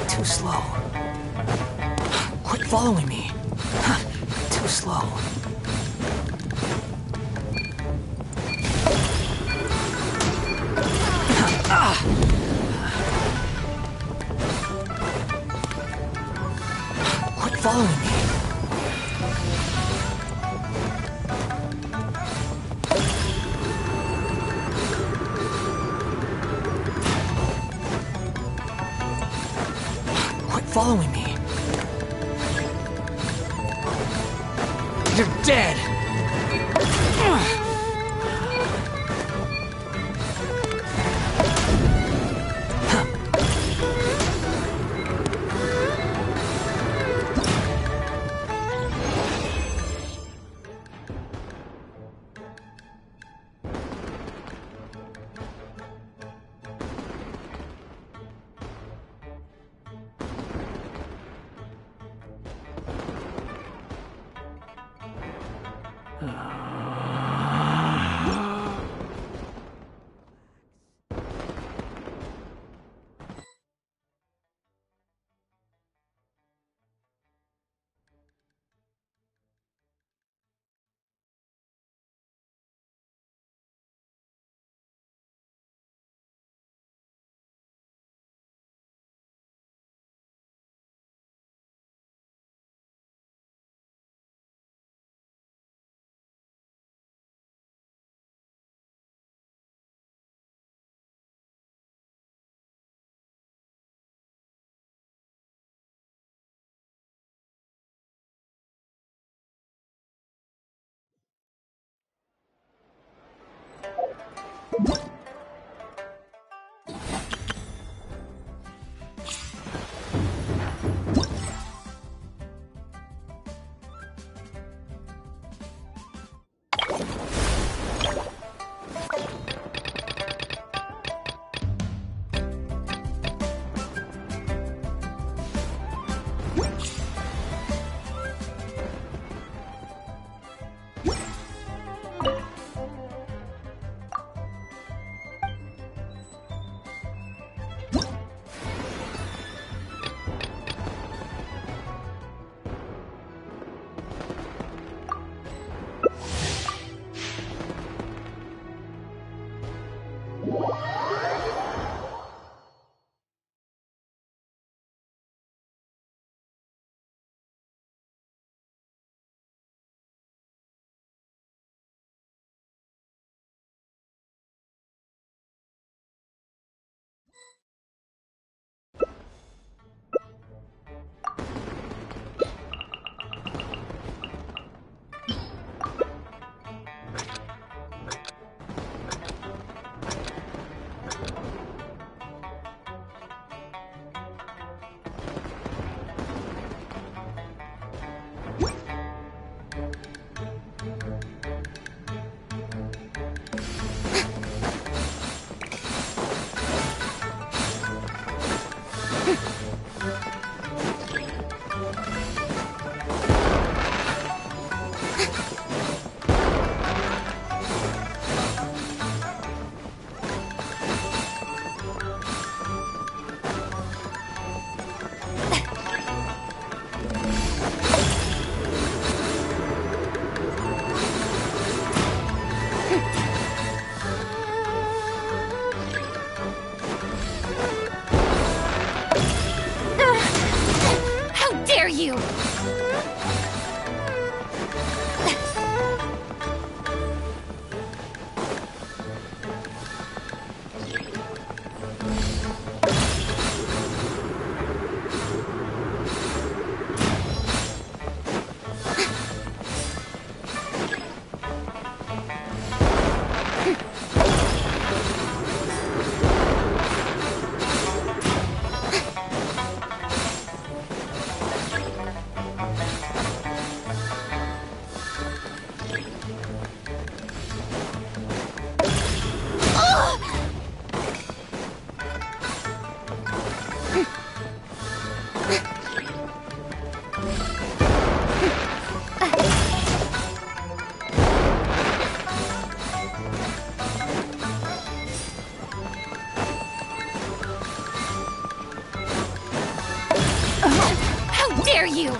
Too slow. Quit following me. Too slow. Quit following me. Quit following me. You're dead! dare you!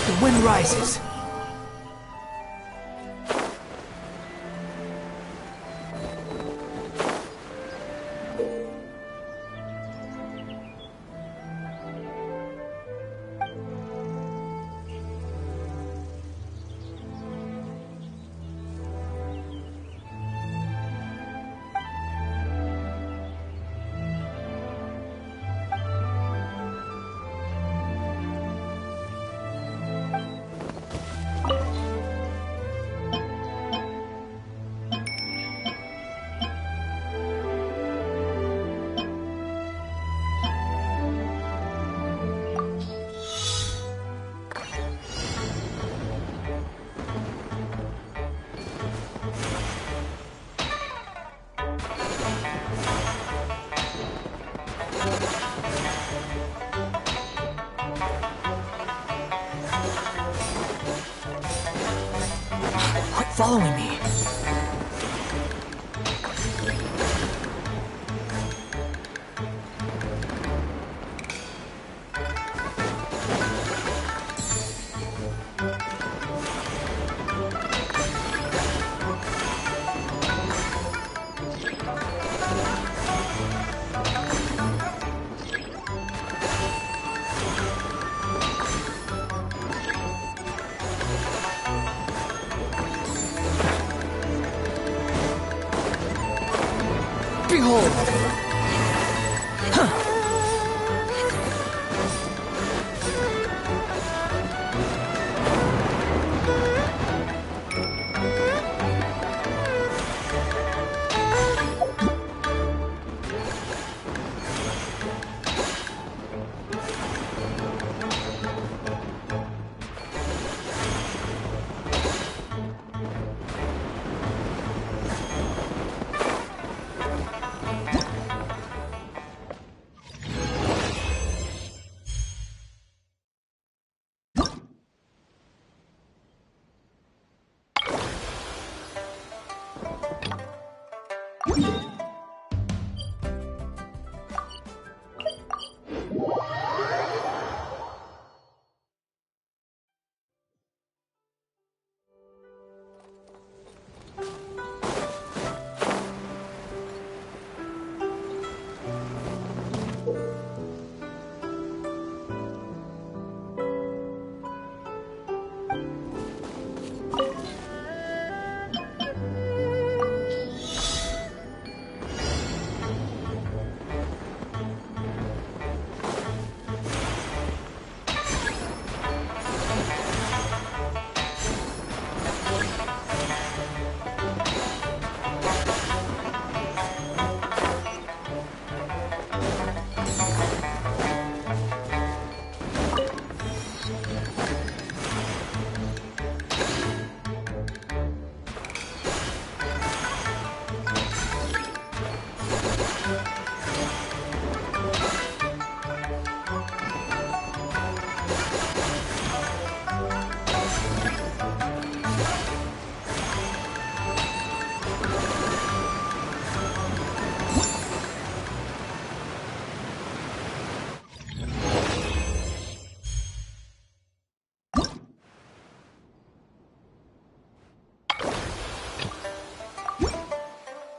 The wind rises. Following me. Behold! Huh.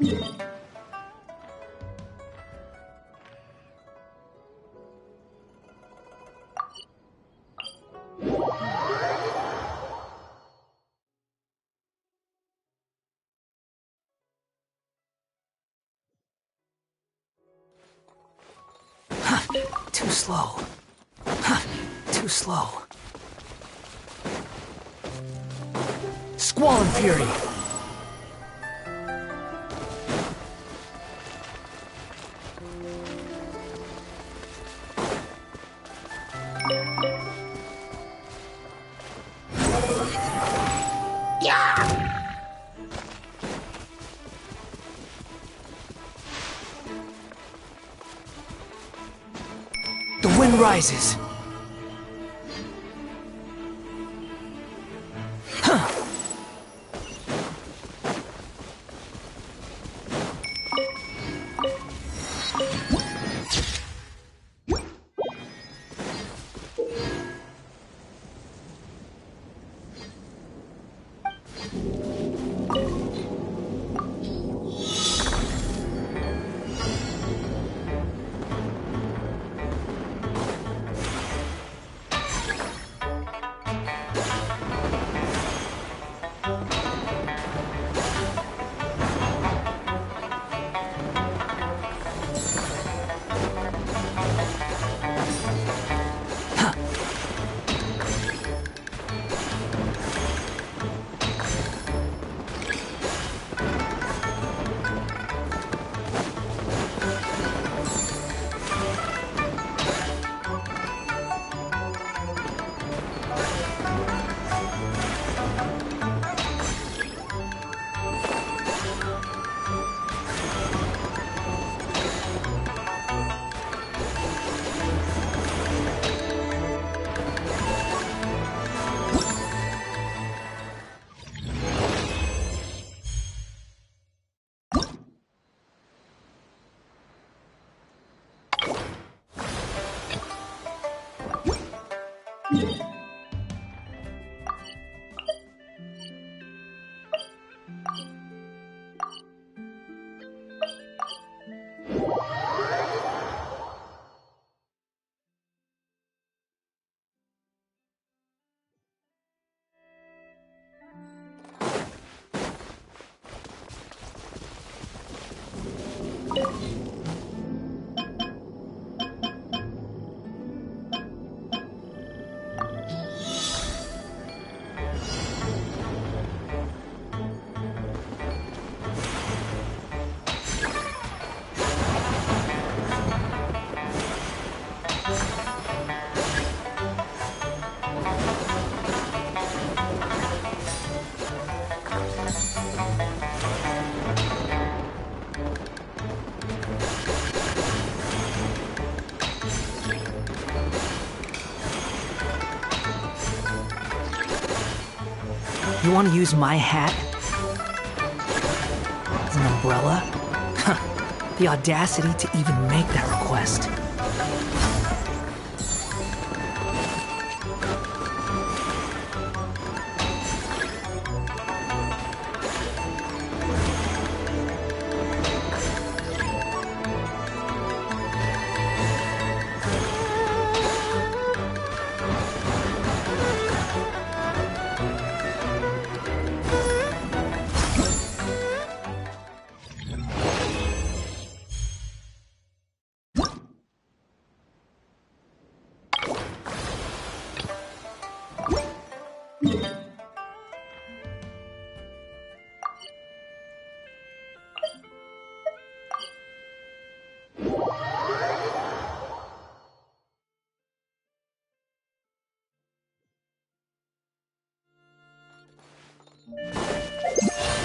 Too slow. Too slow. Squall and Fury! The wind rises. You want to use my hat as an umbrella? The audacity to even make that request.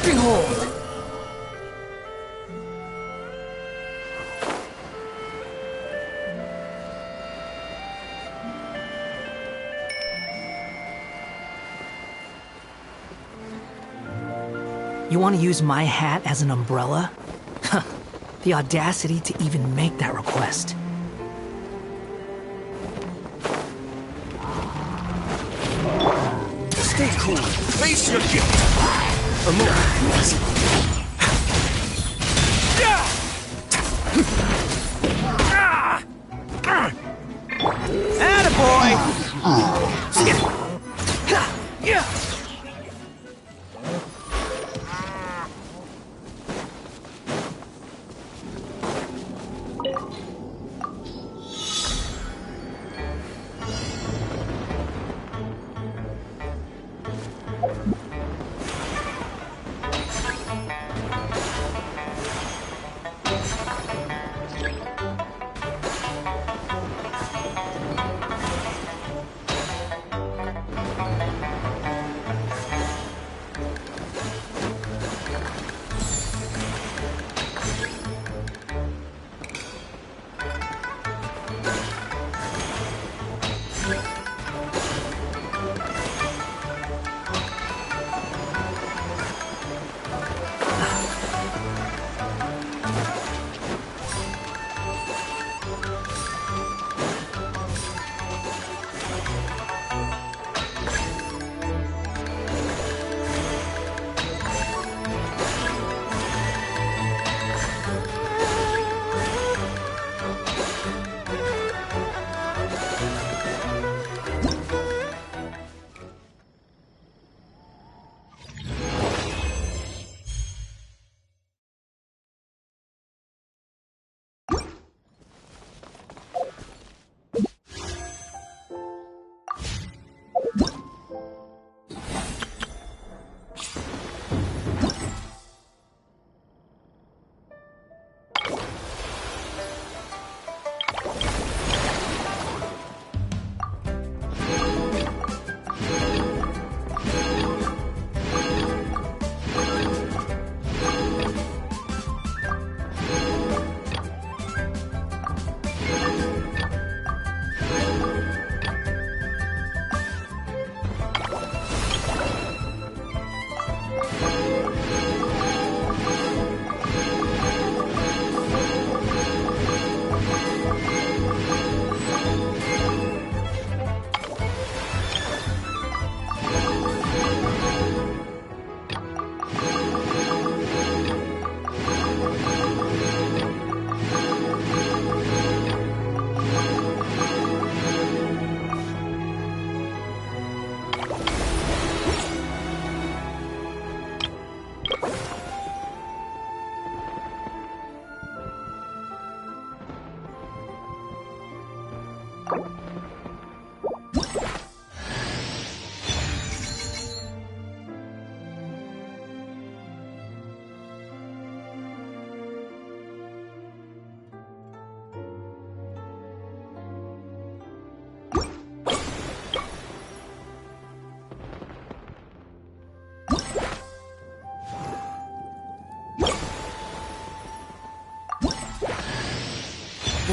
Behold! You want to use my hat as an umbrella? The audacity to even make that request. Stay cool. Face your gift. A move.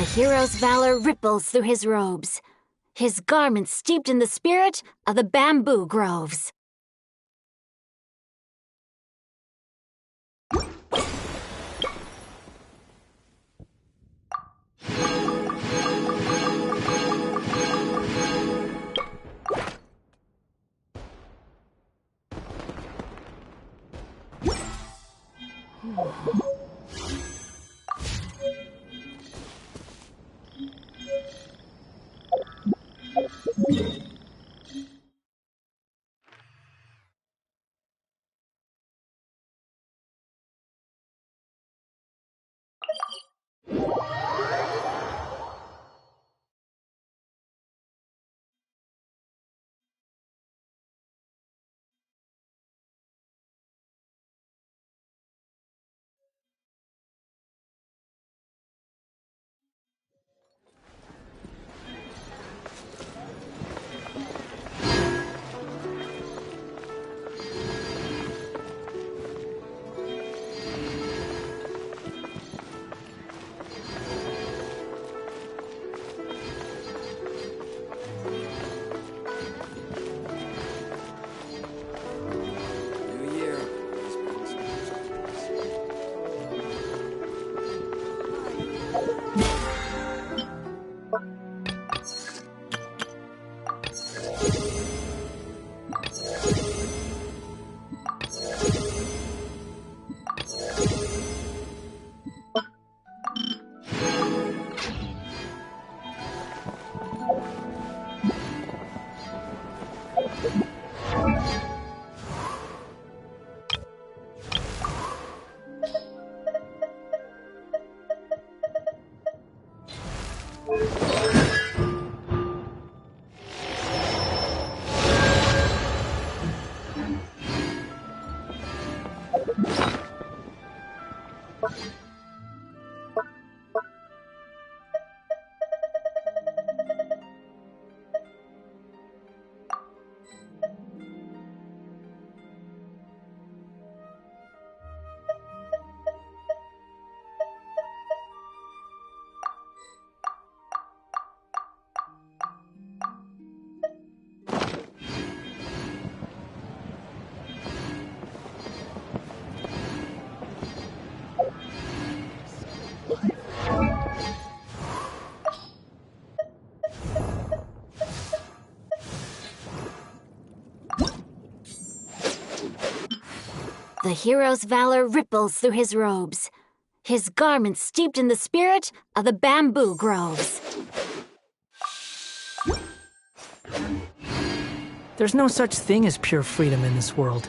The hero's valor ripples through his robes, his garments steeped in the spirit of the bamboo groves. The hero's valor ripples through his robes, his garments steeped in the spirit of the bamboo groves. There's no such thing as pure freedom in this world.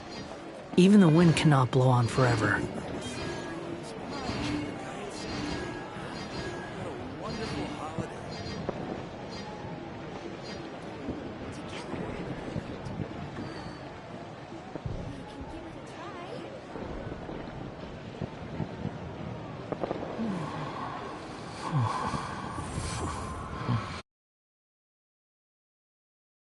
Even the wind cannot blow on forever.